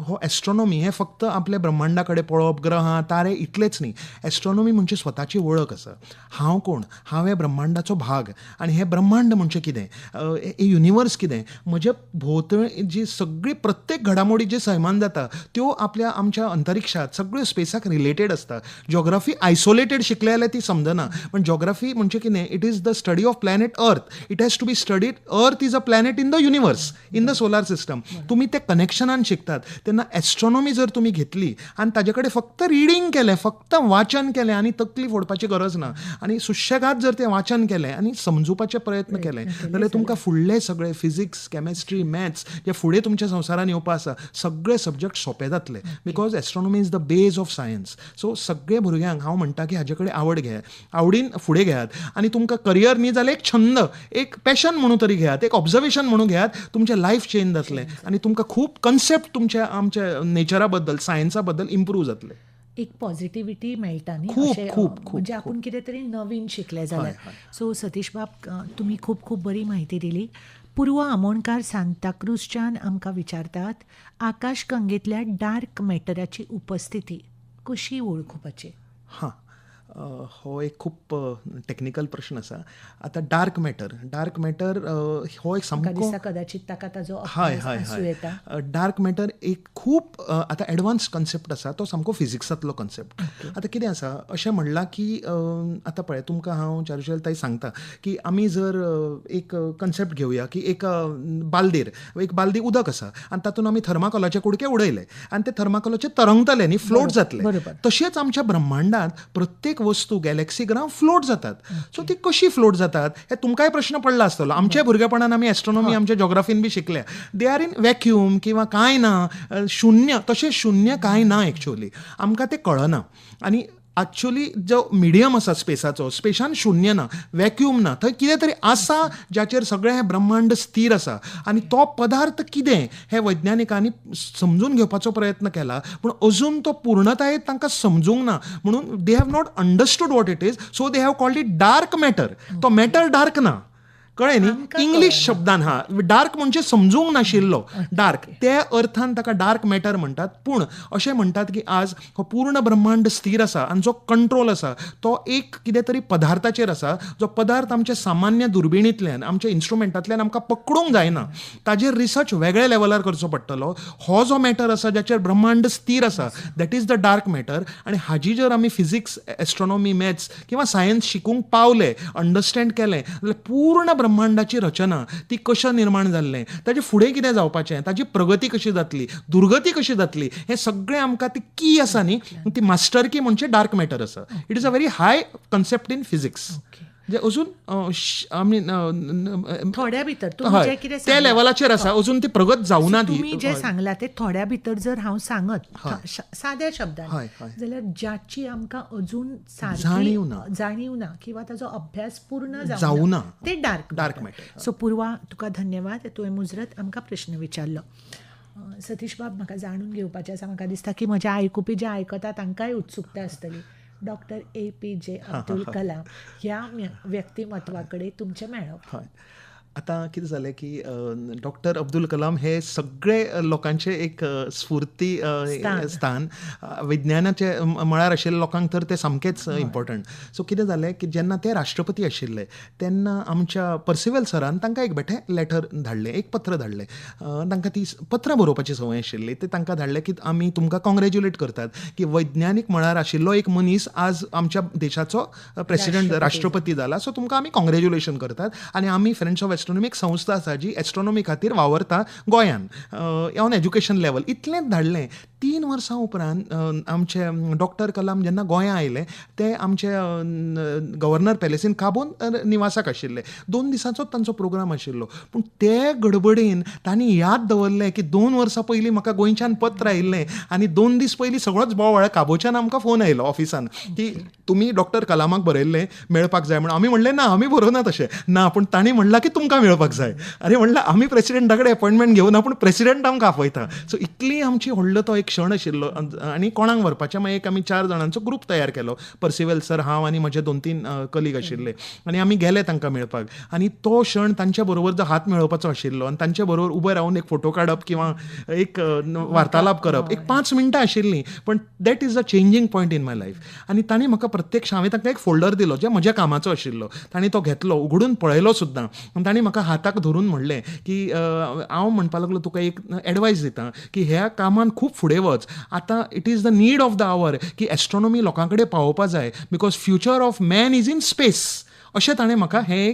हो एस्ट्रॉनॉमी हे फक्त आपल्या ब्रह्मांडा कडेन पळोवप, ग्रहां तारे इतलेच न्ही. एस्ट्रॉनॉमी म्हणजे स्वताची वळख आसा. हांव कोण? हांव हे ब्रह्मांडाचो भाग आनी हे ब्रह्मांड म्हणजे कितें, हे युनिवर्स कितें, म्हजे भोंवतणी जी सगळी प्रत्येक घडामोडी जे सैमान जाता त्यो आपल्या आमच्या अंतरिक्षात सगळ्यो स्पेसाक रिलेटेड आसता. जॉग्राफी आयसोलेटेड शिकले जाल्यार ती समजना, पण जॉग्राफी म्हणजे कितें, it is the study of planet earth. It has to be studied. Earth is a planet in the universe, in the solar system. तुम्ही ते कनेक्शनान शिकतात. तेन्ना एस्ट्रॉनॉमी जर तुम्ही घेतली आनी ताजे कडेन फक्त रिडींग केलें, फक्त वाचन केलें आनी तकली फोडपाची गरज ना, आनी सुशेगाद जर तें वाचन केलें आनी समजुपाचे प्रयत्न केले जाल्यार तुमकां फुडले सगळे फिजिक्स, केमिस्ट्री, मॅथ्स जे फुडें तुमच्या संवसारान येवपा आसा सगळे सब्जेक्ट सोंपे जातले. Because astronomy is the beige of science. So सगळे भुरग्यांक हांव म्हणटा की हाजे कडेन आवड घेयात, आवडीन फुडें घेयात आनी तुमकां करियर न्ही जाल्यार एक छंद, एक पॅशन म्हणून तरी घेयात, एक ऑब्झर्वेशन म्हणून घेयात. तुमचें लायफ चेंज जातलें आनी तुमकां खूब कन्सेप्ट तुमच्या आमच्या नेचरा बद्दल, सायन्सा बद्दल इम्प्रूव्ह जातले. एक पॉझिटिव्हिटी मेळटा न्ही, म्हणजे आपण कितें तरी नवीन शिकले जाल्यार. सो सतीश बाब, तुमी खूब खूब बरी माहिती दिली. पूर्व आमोणकार सांताक्रूजच्यान आमकां विचारतात, आकाशगंगेंतल्या डार्क मॅटराची उपस्थिती कशी वळखुपाची? हो एक खूब टेक्निकल प्रश्न आसा. आतां डार्क मॅटर हो एक सामको कदाचित ताका ताजो डार्क मॅटर एक खूब आतां एडवान्स कन्सेप्ट आसा. तो सामको फिजिक्सांतलो कन्सेप्ट. आतां कितें आसा, अशें म्हणलां की आतां पळय, तुमकां हांव चारुशेल ताई सांगता की आमी जर एक कन्सेप्ट घेवया की एक बालदी उदक आसा आनी तातूंत आमी थर्माकोलाचे कुडके उडयले आनी ते थर्माकोलाचे तरंगतले न्ही, फ्लोट जातले. तशेंच आमच्या ब्रह्मांडात प्रत्येक वस्तू, गॅलेक्सी, ग्रह फ्लोट जातात. सो ती कशी फ्लोट जातात हे तुमकांय प्रश्न पडला आसतलो. आमच्या भुरगेपणान आमी एस्ट्रॉनॉमी आमच्या जॉग्राफीन बी शिकल्या. दे आर इन वॅक्यूम किंवा कांय ना, शुन्य. तशें शुन्य कांय ना एक्चुअली, आमकां तें कळना. आनी एक्चुअली जो मिडियम आसा स्पेसाचो, स्पेसान शुन्य ना, वॅक्यूम ना, थंय कितें तरी आसा जाचेर सगळें हें ब्रह्मांड स्थिर आसा. आनी तो पदार्थ कितें हें वैज्ञानिकांनी समजून घेवपाचो प्रयत्न केला, पूण अजून तो पूर्णतायेन तांकां समजूंक ना. म्हणून they have not understood what it is, so they have called it dark matter. तो मॅटर डार्क ना, कळ्ळें न्ही. इंग्लीश शब्दान डार्क म्हणजे समजूंक नाशिल्लो डार्क, त्या अर्थान ताका डार्क मॅटर म्हणटात. पूण अशें म्हणटात की आज हो पूर्ण ब्रह्मांड स्थिर आसा आनी जो कंट्रोल आसा तो एक कितें तरी पदार्थाचेर आसा, जो पदार्थ आमच्या सामान्य दुर्बिणींतल्यान, आमच्या इन्स्ट्रुमेंटांतल्यान आमकां पकडूंक जायना. ताजेर रिसर्च वेगळ्या लेवलार करचो पडटलो. हो जो मॅटर आसा जाचेर ब्रह्मांड स्थिर आसा, that is the dark matter. आनी हाजी जर आमी फिजिक्स, एस्ट्रॉनॉमी, मॅथ्स किंवा सायन्स शिकूंक पावले, अंडरस्टँड केलें, जाल्यार पूर्ण ब्रह्मांडाची रचना ती कशें निर्माण जाल्लें, ताचे फुडें कितें जावपाचें, ताची प्रगती कशी जातली, दुर्गती कशी जातली, हें सगळें आमकां ती की आसा न्ही, ती मास्टर की म्हणजे डार्क मॅटर आसा. It is a very high concept in physics. जे अजून आमी थोड्या भितर तुम्ही जे कितें त्या लेवलाचेर आसा, अजून ती प्रगत जावना. तुम्ही जे सांगला ते थोड्या भितर जर हांव सांगत साद्या शब्दान, जाल्यार ज्याची आमकां अजून सारकी जाणीव ना किंवा ताचो अभ्यास पूर्ण जावना ते डार्क मॅटर. सो पूर्वा, तुका धन्यवाद, तुवें मुजरत आमकां प्रश्न विचारलो. सतीश बाब, म्हाका जाणून घेवपाचें आसा. म्हाका दिसता की म्हज्या आयकुपी जे आयकता तांकांय उत्सुकता आसतली. डॉक्टर APJ अब्दुल कलाम ह्या व्यक्तिमत्वाकडे तुमचें मेळप. आता कितें जालें की डॉक्टर अब्दुल कलाम हे सगळे लोकांचे एक स्फूर्ती स्थान. विज्ञानाचे मळार आशिल्ल्या लोकांक तर ते सामकेच इम्पॉर्टंट. सो कितें जालें की जेन्ना ते राष्ट्रपती आशिल्ले तेन्ना आमच्या पर्सिवल सरान तांकां एक बेठें लॅटर धाडलें, एक पत्र धाडलें. तांकां ती पत्रां बरोवपाची संवय आशिल्ली. ते तांकां धाडलें की आमी तुमकां कॉंग्रॅच्युलेट करतात की वैज्ञानीक मळार आशिल्लो एक मनीस आज आमच्या देशाचो प्रेसिडेंट, राष्ट्रपती जाला. सो तुमकां आमी कॉंग्रॅच्युलेशन करतात. आनी आमी फ्रेंड्स ऑफ एस्ट्रॉनॉमी एक संस्था आसा जी एस्ट्रॉनॉमी खातीर वावरता गोंयान, ऑन एज्युकेशन लेवल. इतलेंच धाडलें. 3 वर्सां उपरांत आमचे डॉक्टर कलाम जेन्ना गोंया आयले ते आमचे गव्हर्नर पॅलेसीन काबून निवासाक आशिल्ले. 2 दिसांचोच तांचो प्रोग्राम आशिल्लो. पूण ते गडबडीन तांणी याद दवरलें की 2 वर्सां पयलीं म्हाका गोंयच्यान पत्र आयिल्लें आनी 2 दीस पयलीं सगळोच बोवाळ काबोच्यान आमकां फोन आयलो ऑफिसान की तुमी डॉक्टर कलामाक बरयल्लें, मेळपाक जाय म्हणून. आमी म्हणलें ना, आमी बरोवना तशें ना, पूण तांणी म्हणलां की तुमकां मेळपाक जाय. अरे म्हणलं आमी प्रेसिडेंटा कडेन अपॉयंटमेंट घेवना, पूण प्रेसिडेंट आमकां आपयता. सो इतली आमची व्हडलो तो एक क्षण आशिल्लो. आनी कोणाक व्हरपाचें मागीर एक आमी 4 जाणांचो ग्रूप तयार केलो. पर्सिवेल सर, हांव आनी म्हजे 2-3 कलीग आशिल्ले. आनी आमी गेले तांकां मेळपाक. आनी तो क्षण तांच्या बरोबर जो हात मेळोवपाचो आशिल्लो आनी तांच्या बरोबर उबे रावन एक फोटो काडप किंवा एक वार्तालाप करप, एक 5 मिनटां आशिल्लीं, पण that is a changing point in my life. आनी तांणी म्हाका प्रत्यक्ष, हांवें तांकां एक फोल्डर दिलो जे म्हज्या कामाचो आशिल्लो. तांणी तो घेतलो, उगडून पळयलो सुद्दां. आनी तांणी म्हाका हाताक धरून म्हणलें की हांव म्हणपाक लागलो तुका एक एडवायस दितां की ह्या कामान खूब फुडें वच. आतां it is the need of the hour की एस्ट्रॉनॉमी लोकां कडेन पावोवपा जाय, because future of man is in space. अशें ताणें म्हाका हें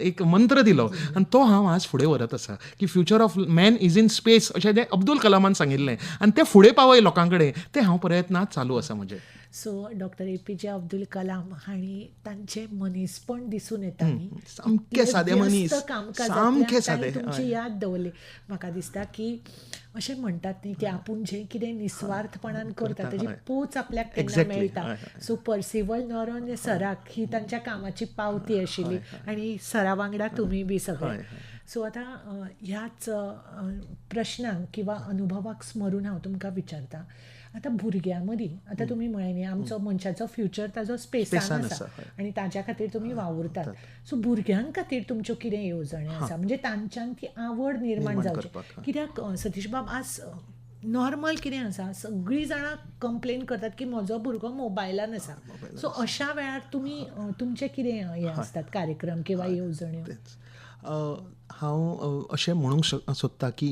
एक मंत्र दिलो आनी तो हांव आज फुडें व्हरत आसा की future of man is in space अशें जें अब्दुल कलामान सांगिल्लें आनी तें फुडें पावय लोकां कडेन, तें हांव प्रयत्नांत चालू आसा म्हजें. So doctor APJ Abdul Kalam हांणी तांचें मनीसपण दिसून येता न्ही, सामकें सादें मनीस, सामकें सादें. तुमची याद दवरली. म्हाका दिसता की अशें म्हणटात न्ही की आपूण जें कितें निस्वार्थपणान करता ताची पोच आपल्याक केन्ना मेळटा. सो पर्सिवल नॉरोन सराक ही तांच्या कामाची पावती आशिल्ली आनी सरा वांगडा तुमी बी सगळे. सो आतां ह्याच प्रश्नांक किंवा अनुभवाक स्मरून हांव तुमकां विचारता. आतां भुरग्यां मदीं, आतां तुमी म्हळें न्ही आमचो मनशाचो फ्युचर ताजो स्पेसान आसा आनी ताच्या खातीर तुमी वावुरतात. सो भुरग्यां खातीर तुमच्यो कितें येवजण्यो आसा, म्हणजे तांच्यान ती आवड निर्माण जावची. कित्याक सतीश बाब, आज नॉर्मल कितें आसा, सगळीं जाणां कंप्लेन करतात की म्हजो भुरगो मोबायलान आसा. सो अशा वेळार तुमी तुमचे कितें हे आसतात कार्यक्रम किंवा येवजण्यो? हांव अशें म्हणूंक सोदतां की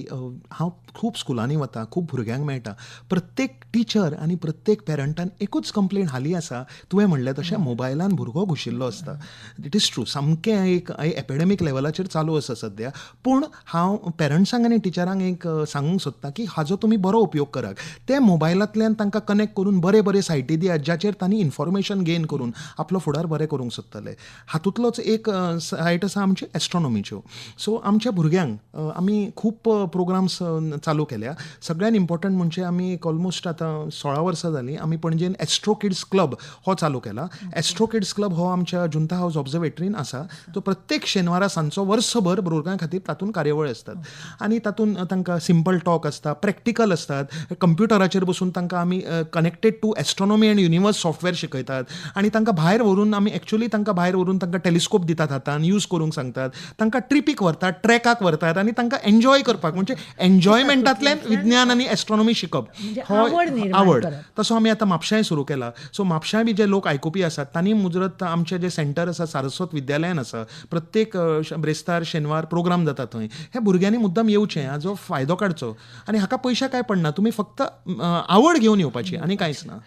हांव खूब स्कुलांनी वता, खूब भुरग्यांक मेळटा. प्रत्येक टीचर आनी प्रत्येक पेरंटान एकूच कंप्लेन हाली आसा, तुवें म्हणलें तशें मोबायलान भुरगो घुशिल्लो आसता. इट इज ट्रू, सामकें एक एपिडेमीक लेवलाचेर चालू आसा सद्या. पूण हांव पेरंट्सांक आनी टिचरांक एक सांगूंक सोदतां की हाजो तुमी बरो उपयोग करात. ते मोबायलांतल्यान तांकां कनेक्ट करून बरे सायटी दियात जाचेर तांणी इन्फॉर्मेशन गेन करून आपलो फुडार बरें करूंक सोदतले. हातूंतलोच एक सायट आसा आमची एस्ट्रॉनॉमीच्यो. सो सो आमच्या भुरग्यांक आमी खूब प्रोग्राम्स चालू केल्या. सगळ्यान इम्पॉर्टंट म्हणजे आमी एक ऑलमोस्ट आतां 16 वर्सां जालीं आमी पणजेन एस्ट्रो किड्स क्लब हो चालू केला. एस्ट्रो किड्स क्लब हो आमच्या जुंता हाऊस ऑब्झर्वेटरीन आसा. तो प्रत्येक शेनवारा सांजचो वर्सभर भुरग्यां खातीर तातूंत कार्यावळ आसतात आनी तातूंत तांकां सिंपल टॉक आसता, प्रॅक्टिकल असतात, कंप्युटराचेर बसून तांकां आमी connected to astronomy and universe software शिकयतात आनी तांकां भायर व्हरून आमी एक्चुअली तांकां भायर व्हरून तांकां टेलिस्कोप दितात हातान, यूज करूंक सांगतात, तांकां ट्रिपीक व्हरतात, ट्रॅकाक व्हरतात आनी तांकां एन्जॉय करपाक म्हणजे एन्जॉयमेंटांतल्यान विज्ञान आनी एस्ट्रॉनॉमी शिकप आवड. तसो आमी आतां म्हापशांय सुरू केला. सो म्हापशांय बी जे लोक आयकुपी आसात तांणी मुजरत आमचें जें सेंटर आसा सारस्वत विद्यालयान आसा, प्रत्येक ब्रेस्तार शेनवार प्रोग्राम जाता थंय. हे भुरग्यांनी मुद्दम येवचें, हाजो फायदो काडचो आनी हाका पयशे कांय पडना, तुमी फक्त आवड घेवन येवपाची आनी कांयच ना.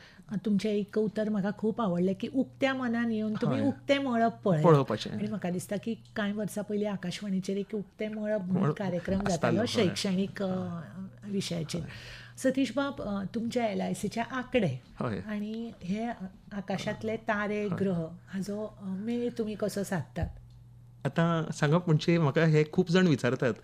तुमचें एक उतर म्हाका खूब आवडलें की उक्त्या मनान येवन तुमी उक्तें मळब पळोवपाचें. आनी म्हाका दिसता की कांय वर्सां पयलीं आकाशवाणीचेर एक उक्तें मळब म्हणून कार्यक्रम जातालो शैक्षणीक विशयाचेर. सतीश बाब, तुमच्या LICचे आंकडे आनी हे आकाशांतले तारे ग्रह हाजो मेळ तुमी कसो सादतात? आतां सांगप म्हणजे म्हाका हे खूब जाण विचारतात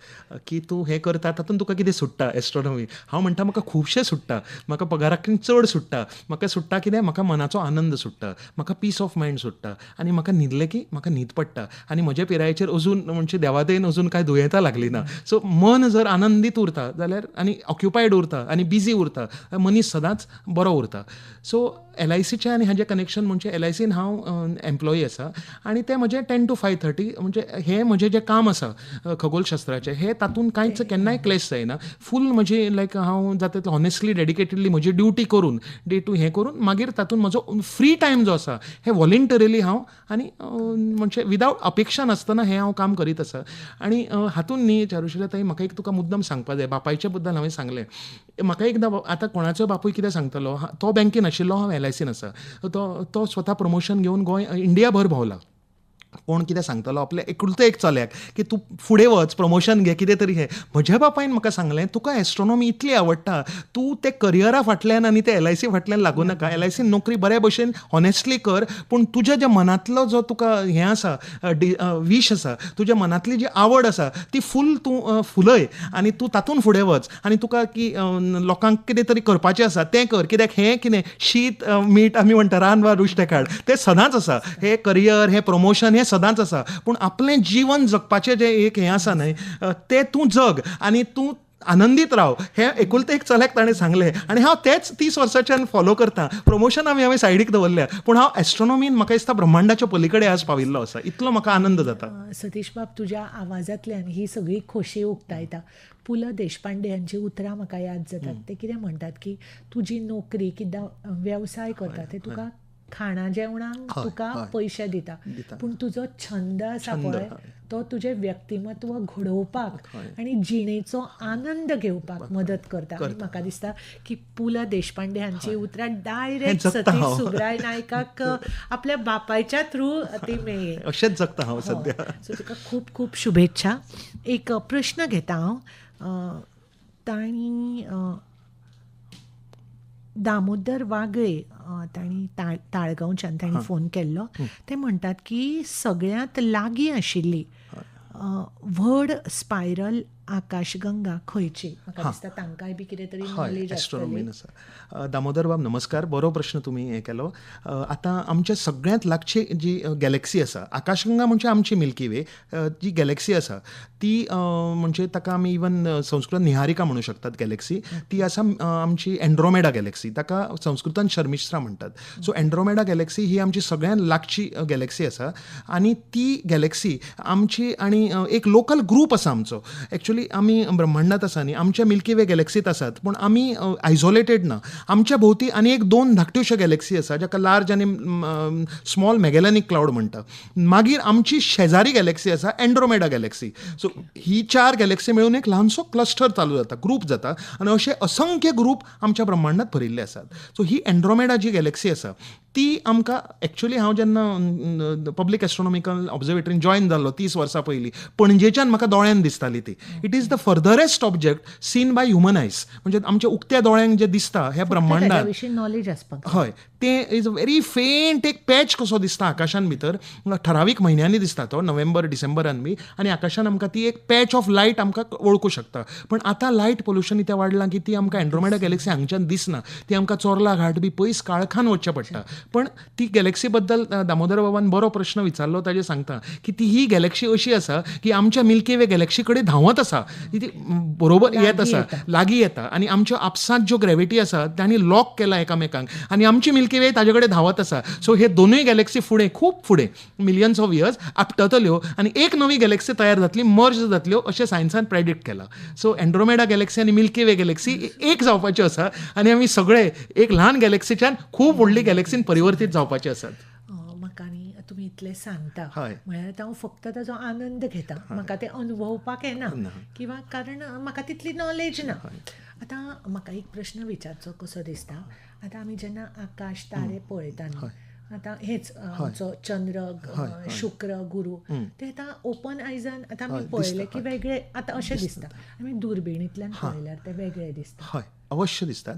की तूं हें करता तातूंत तुका कितें सुट्टा एस्ट्रॉनॉमी. हांव म्हणटा म्हाका खुबशें सुट्टा, म्हाका पगाराकून चड सुट्टा. म्हाका सुट्टा कितें, म्हाका मनाचो आनंद सुट्टा, म्हाका पीस ऑफ मायंड सुट्टा आनी म्हाका न्हिदलें की म्हाका न्हीद पडटा आनी म्हज्या पिरायेचेर अजून म्हणजे देवादयेन अजून कांय दुयेंतां लागलीं ना. सो मन जर आनंदीत उरता जाल्यार आनी ऑक्युपायड उरता आनी बिजी उरता, मनीस सदांच बरो उरता. सो LICचें आनी हाजें कनेक्शन म्हणजे LICन हांव एम्प्लॉई आसा आनी तें म्हजें 10 to 5:30 म्हणजे हें म्हजें जें काम आसा खगोलशास्त्राचें हें तातूंत कांयच केन्नाय क्लेश जायना. फूल म्हजी लायक हांव जाता तितलो ऑनेस्टली डेडिकेटेडली म्हजी ड्युटी करून डे टू हें करून मागीर तातूंत म्हजो फ्री टायम जो आसा हें वॉलंटरिली हांव आनी म्हणजे विदावट अपेक्षा नासतना हें हांव काम करीत आसा. आनी हातूंत न्ही चारुशिला ताई म्हाका एक तुका मुद्दम सांगपा जाय. बापायच्या बद्दल हांवें सांगलें. म्हाका एकदां आतां कोणाचो बापूय कितें सांगतलो, तो बँकेन आशिल्लो, हांव LICन आसा. तो स्वता प्रमोशन घेवन गोंय इंडिया भर भोंवला. कोण कितें सांगतलो आपल्या एकुलते एक चल्याक की तूं फुडें वच, प्रमोशन घे, कितें तरी हें. म्हज्या बापायन म्हाका सांगलें तुका एस्ट्रॉनॉमी इतली आवडटा, तूं ते करियरा फाटल्यान आनी ते LIC फाटल्यान लागू नाका. LICन नोकरी बऱ्या भशेन हॉनेस्टली कर, पूण तुज्या ज्या मनांतलो जो तुका हें आसा, वीश आसा, तुज्या मनांतली जी आवड आसा ती तूं फुलय आनी तूं तातूंत फुडें वच आनी तुका की लोकांक कितें तरी करपाचें आसा तें कर. कित्याक हें कितें शीत मीठ आमी म्हणटा रान वा रुश्टें काड तें सदांच आसा. हे करियर, हे प्रमोशन हें सदांच आसा, पूण आपलें जीवन जगपाचें जें एक हें आसा न्हय तें तूं जग आनी तूं आनंदीत राव. हें एकुलते एक चल्याक ताणें सांगलें आनी हांव तेंच 30 वर्सांच्यान फॉलो करतां. प्रमोशन हांवें सायडीक दवरल्या, पूण हांव एस्ट्रॉनॉमीन म्हाका दिसता ब्रह्मांडाच्या पलीकडे आज पाविल्लो आसा. इतलो म्हाका आनंद जाता. सतीश बाब, तुज्या आवाजांतल्यान ही सगळी खोशी उक्तायता. पु ल देशपांडे हांची उतरां म्हाका याद जातात. ते कितें म्हणटात की तुजी नोकरी किंवा वेवसाय करता ते तुका खाणा जेवणाक तुका पयशे दिता, पूण तुजो छंद आसा पळय तो तुजें व्यक्तिमत्व घडोवपाक आनी जिणेचो आनंद घेवपाक मदत करता. आनी म्हाका दिसता की पु ल देशपांडे हांची उतरां डायरेक्ट सतीश सुगराय नायकाक आपल्या बापायच्या थ्रू ती मेळ्ळी. अशेंच जगता हांव सद्या. सो तुका खूब खूब शुभेच्छा. एक प्रश्न घेता हांव. तांणी दामोदर वागळे तांणी ताळगांवच्यान तांणी फोन केल्लो. ते म्हणटात की सगळ्यांत लागीं आशिल्ली व्हड स्पायरल आकाशगंगा खंयची? म्हाका दिसता तांकांय बी कितें तरी नॉलेज एस्ट्रॉनॉमीन आसा. दामोदर बाब नमस्कार, बरो प्रश्न तुमी हें केलो. आतां आमच्या सगळ्यांत लागची जी गॅलेक्सी आसा, आकाशगंगा म्हणजे आमची मिल्की वे, जी गॅलेक्सी आसा ती म्हणजे ताका आमी इवन संस्कृतान निहारिका म्हणू शकतात गॅलेक्सी. ती आसा आमची एन्ड्रोमेडा गॅलेक्सी, ताका संस्कृतान शर्मिश्रा म्हणटात. सो एन्ड्रोमेडा गॅलेक्सी ही आमची सगळ्यांत लागची गॅलेक्सी आसा आनी ती गॅलेक्सी आमची आनी एक लोकल ग्रूप आसा आमचो. एक्चुअली आमी ब्रह्मांडात आसा न्ही, आमच्या मिल्की वे गॅलेक्सीत आसात, पूण आमी आयझोलेटेड ना. आमच्या भोंवती आनी एक 2 धाकट्योश्यो गॅलेक्सी आसा जाका लार्ज आनी स्मॉल मॅगेलॅनिक क्लाउड म्हणटा. मागीर आमची शेजारी गॅलेक्सी आसा एन्ड्रोमेडा गॅलेक्सी. सो ही 4 गॅलेक्सी मेळून एक ल्हानसो क्लस्टर चालू जाता, ग्रूप जाता आनी अशे असंख्य ग्रूप आमच्या ब्रह्मांडात भरिल्ले आसात. सो ही एन्ड्रोमेडा जी गॅलेक्सी आसा ती आमकां एक्चुली हांव जेन्ना पब्लीक एस्ट्रोनॉमिकल ऑब्झर्वेटरीन जॉयन जाल्लो 30 वर्सां पयलीं पणजेच्यान म्हाका दोळ्यान दिसताली ती. It is the farthest object seen by human eyes. म्हणजे आमच्या उक्त्या दोळ्यांक जे दिसता ह्या ब्रह्मांडात, नॉलेज आसपाक हय, ते इज अ व्हेरी फेंट एक पॅच कसो दिसता आकाशान भितर. ठरावीक म्हयन्यांनी दिसता तो, नोव्हेंबर डिसेंबरान बी, आनी आकाशान आमकां ती एक पॅच ऑफ लायट आमकां वळखूं शकता. पण आतां लायट पोल्युशन इतलें वाडलां की ती आमकां एंड्रोमेडा गॅलेक्सी हांगच्यान दिसना. ती आमकां चोर्ला घाट बी पयस काळखान वचचें पडटा. पण ती गॅलेक्सी बद्दल दामोदर बाबान बरो प्रश्न विचारलो, ताजेर सांगता की ती ही गॅलेक्सी अशी आसा की आमच्या मिल्की वे गॅलेक्सी कडेन धांवत आसा. ती बरोबर येत आसा, लागीं येता, आनी आमच्यो आपसात ज्यो ग्रॅविटी आसा तांणी लॉक केला एकामेकांक, आनी आमची मिल्की वे ताजे कडेन धांवत आसा. सो हे दोनूय गॅलेक्सी फुडें, खूब फुडें, मिलियन्स ऑफ इयर्स आपटतल्यो आनी एक नवी गॅलेक्सी तयार जातली, मर्ज जातल्यो, अशें सायन्सान प्रेडिक्ट केलां. सो एंड्रोमेडा गॅलेक्सी आनी मिल्की वे गॅलेक्सी एक जावपाच्यो आसा, आनी आमी सगळे एक ल्हान गॅलेक्सीच्यान खूब व्हडली गॅलेक्सीन परिवर्तीत जावपाचे आसात. म्हाका न्ही तुमी इतलें सांगता हय. म्हळ्यार हांव फक्त ताजो आनंद घेता, म्हाका तें अनुभवपाक येना, किंवा कारण म्हाका तितली नॉलेज ना. आतां म्हाका एक प्रश्न विचारचो कसो दिसता. आतां आमी जेन्ना आकाश तारे पळयता न्ही, आतां हेच आमचो चंद्र, शुक्र, गुरू, ते आतां ओपन आयजान आतां आमी पळयले की वेगळे आतां अशें दिसता. आमी दुर्बिणींतल्यान पळयल्यार ते वेगळे दिसता. हय, अवश्य दिसतात.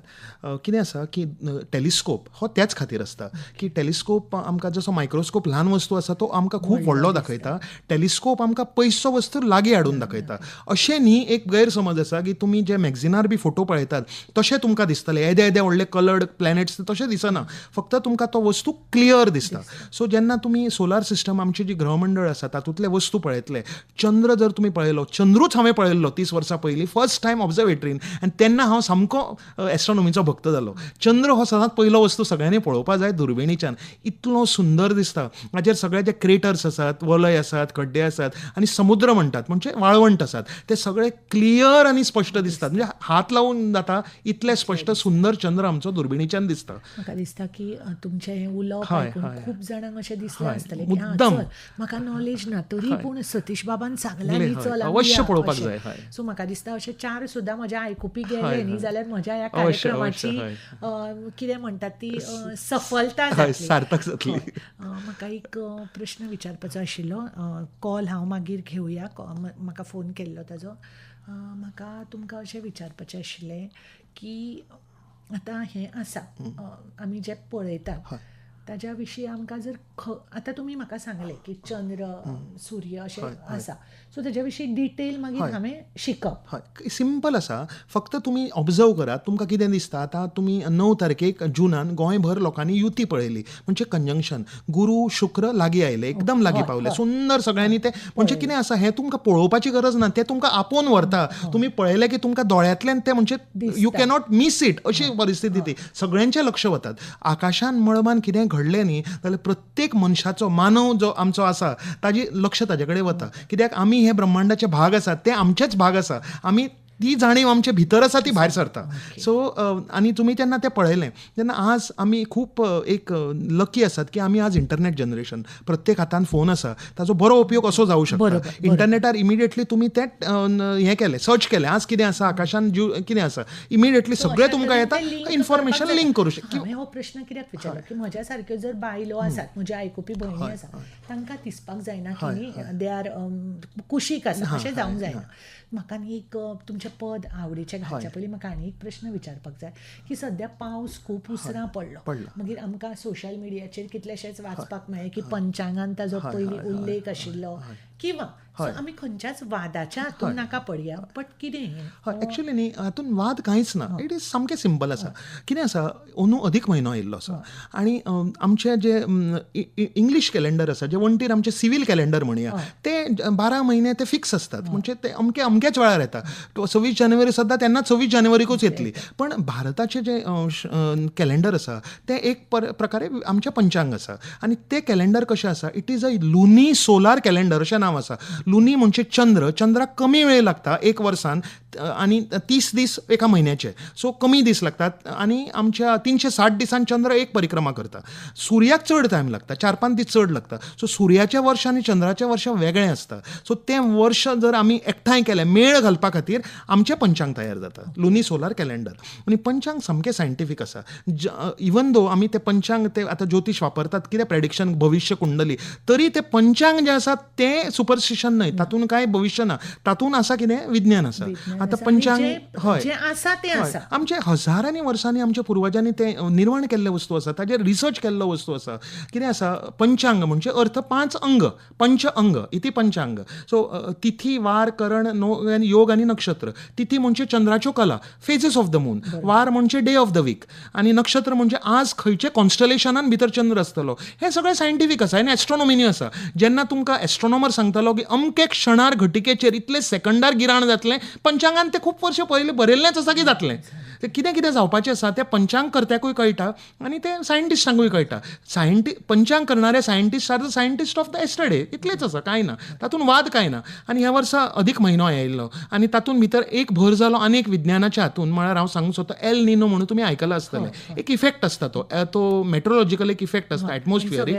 कितें आसा की टॅलिस्कोप हो त्याच खातीर आसता की टॅलिस्कोप आमकां जसो मायक्रोस्कोप ल्हान वस्तू आसा तो आमकां खूब व्हडलो दाखयता, टॅलिस्कोप आमकां पयसो वस्तू लागीं हाडून दाखयता. अशें न्ही एक गैरसमज आसा की तुमी जे मॅगझिनार बी फोटो पळयतात तशें तुमकां दिसतले, येदे येदे व्हडले कलर्ड प्लॅनेट्स तशें दिसना, फक्त तुमकां तो वस्तू क्लियर दिसता. सो जेन्ना तुमी सोलार सिस्टम, आमची जी ग्रहमंडळ आसा तातूंतले वस्तू पळयतले, चंद्र जर तुमी पळयलो, चंद्रूच हांवें पळयल्लो 30 वर्सां पयलीं फर्स्ट टायम ऑब्झर्वेटरीन, आनी तेन्ना हांव सामको एस्ट्रोनॉमीचो भक्त जालो. चंद्र हो सदांच पयलो वस्तू सगळ्यांनी पळोवपाक जाय दुर्बिणीच्यान. इतलो सुंदर दिसता. हाचेर सगळे जे क्रेटर्स आसात, वलय आसात, खड्डे आसात, आनी समुद्र म्हणटात म्हणजे वाळवंट आसात, ते सगळे क्लियर आनी स्पश्ट दिसतात. म्हणजे हात लावून जाता इतले स्पश्ट सुंदर चंद्र आमचो दुर्बिणीच्यान दिसता. म्हाका दिसता की तुमचें हें उलोवप आयकून खूब जाणांक अशें दिसलें आसतलें की मुद्दम म्हाका नॉलेज ना, तरी पूण सतीश बाबान सांगलें न्ही चल अवश्य पळोवपाक जाय. सो म्हाका दिसता अशें 4 सुद्दां म्हज्या आयकुपी गेले न्ही जाल्यार म्हज्या ह्या कार्यक्रमाची कितें म्हणटात ती सफलता जातली, सार्थक जातली. म्हाका एक प्रश्न विचारपाचो आशिल्लो. कॉल हांव मागीर घेवया, म्हाका फोन केल्लो ताजो. म्हाका तुमकां अशें विचारपाचें आशिल्लें की आतां हें आसा आमी जें पळयतात ताज्या विशीं आमकां जर आतां तुमी म्हाका सांगलें की चंद्र, सूर्य अशें आसा, सो ताज्या विशीं डिटेल मागीर हांवें शिकप. हय, सिंपल आसा. फक्त तुमी ऑब्जर्व करात, तुमकां कितें दिसता. आतां तुमी 9 तारखेक जुनान गोंयभर लोकांनी युती पळयली, म्हणजे कंजंक्शन. गुरू शुक्र लागीं आयले, एकदम लागीं पावले, सुंदर सगळ्यांनी ते. म्हणजे कितें आसा हें तुमकां पळोवपाची गरज ना, तें तुमकां आपोवन व्हरता. तुमी पळयलें की तुमकां दोळ्यांतल्यान तें म्हणजे यू कॅनॉट मिस इट, अशी परिस्थिती ती. सगळ्यांचें लक्ष वतात. आकाशान मळबान कितें घडलें न्ही जाल्यार प्रत्येक मनशाचो, मानव जो आमचो आसा ताजी लक्ष ताजे कडेन वता. कित्याक आमी हे ब्रह्मांडाचे भाग आसात, ते आमचेच भाग आसा. आमी ती जाणीव आमच्या भितर आसा ती भायर सरता. सो आनी तुमी जेन्ना तें पळयलें तेन्ना आज आमी खूब एक लकी आसात की आमी आज इंटरनेट जनरेशन, प्रत्येक हातान फोन आसा, ताजो बरो उपयोग असो जावं शकता. इंटरनेटार इमिडिएटली तुमी तें हें केलें, सर्च केलें, आज कितें आसा आकाशान, कितें आसा, इमिडिएटली सगळें तुमकां येता, इन्फॉर्मेशन लिंक करूं शकता. हांवें हो प्रश्न कित्याक विचारलो की म्हज्या सारक्यो जर बायलो आसात, म्हजे आयकुपी भयणी आसात, तांकां दिसपाक जायना की दे आर कुशीक आसा, अशें जावंक जायना. म्हाका न्ही एक तुमचें पद आवडीचें घालच्या पयलीं म्हाका आनी एक प्रश्न विचारपाक जाय की सद्या पावस खूब उसरां पडलो, मागीर आमकां सोशल मिडियाचेर कितलेशेच वाचपाक मेळ्ळे की पंचांगान ताजो पयलीं उल्लेख आशिल्लो, किंवा आमी खंयच्याच वादाच्या हातून नाका पडया. बट कितें हय, एक्चुअली न्ही हातून वाद कांयच ना. इट इज सामकें सिंपल आसा. कितें आसा, अंदू अधिक म्हयनो आयिल्लो आसा, आनी आमचे जे इंग्लीश कॅलेंडर आसा, जे वण्टीर आमचे सिवील कॅलेंडर म्हणया, ते 12 म्हयने ते फिक्स आसतात. म्हणजे ते अमकेच वेळार येता. 26 जानेवारी सद्दां तेन्ना 26 जानेवारीकूच येतली. पण भारताचे जे कॅलेंडर आसा ते एक प्रकारे आमचें पंचांग आसा, आनी ते कॅलेंडर कशें आसा, it is a Luni solar calendar अशें नांव आसा. लुनी म्हणजे चंद्राक कमी वेळ लागता एक वर्सान आणि 30 दीस एका म्हयन्याचे, सो कमी दीस लागतात आणि आमच्या 360 दिसान चंद्र एक परिक्रमा करता. सुर्याक चड टायम लागता, 4-5 दीस चड लागता. सो सुर्याचें वर्ष आनी चंद्राचें वर्ष वेगळें आसता. सो तें वर्ष जर आमी एकठांय केलें मेळ घालपा खातीर आमचें पंचांग तयार जाता, लुनी सोलार कॅलेंडर. आनी पंचांग सामकें सायंटिफीक आसा. इवन दो आमी ते पंचांग ते आतां ज्योतीश वापरतात, कितें प्रेडिक्शन भविश्य कुंडली, तरी ते पंचांग जे आसा तें सुपरस्टिशन न्हय, तातूंत कांय भविश्य ना, तातूंत आसा कितें विज्ञान आसा. आतां पंचांग जे आसा तें आसा. आमचे हजारांनी वर्सांनी आमच्या पुर्वजांनी ते निर्माण केल्ले वस्तू आसा, ताजेर रिसर्च केल्लो वस्तू आसा. कितें आसा, पंचांग म्हणजे अर्थ 5 अंग, पंच अंग इति पंचांग. सो तिथी, वार, करण, योग आनी नक्षत्र. तिथी म्हणजे चंद्राच्यो कला, फेजीस ऑफ द मून. वार म्हणजे डे ऑफ द वीक, आनी नक्षत्र म्हणजे आज खंयचे कॉन्स्टलेशनान भितर चंद्र आसतलो. हें सगळें सायंटिफीक आसा आनी एस्ट्रोनॉमीनी आसा. जेन्ना तुमकां एस्ट्रोनॉमर सांगतलो की अमके क्षणार घटिकेचेर इतले सेकंदार गिराण जातलें, पंचांगान तें खूब वर्ष पयलीं बरयल्लेंच आसा की जातलें. तें कितें कितें जावपाचें आसा तें पंचांग कर्त्याकूय कळटा आनी तें सायंटिस्टांकूय कळटा. पंचांग करणारे scientist are the scientist of the yesterday, इतलेंच आसा, कांय ना, तातूंत वाद कांय ना. आनी ह्या वर्सा अधिक म्हयनो आयिल्लो आनी तातूंत भितर एक भर जालो आनीक विज्ञानाच्या हातूंत. म्हळ्यार हांव सांगूंक सोदता एल निनो म्हणून तुमी आयकलां आसतलें. एक इफेक्ट आसता तो मेट्रोलॉजिकल एक इफेक्ट आसता एटमॉस्फियरीक.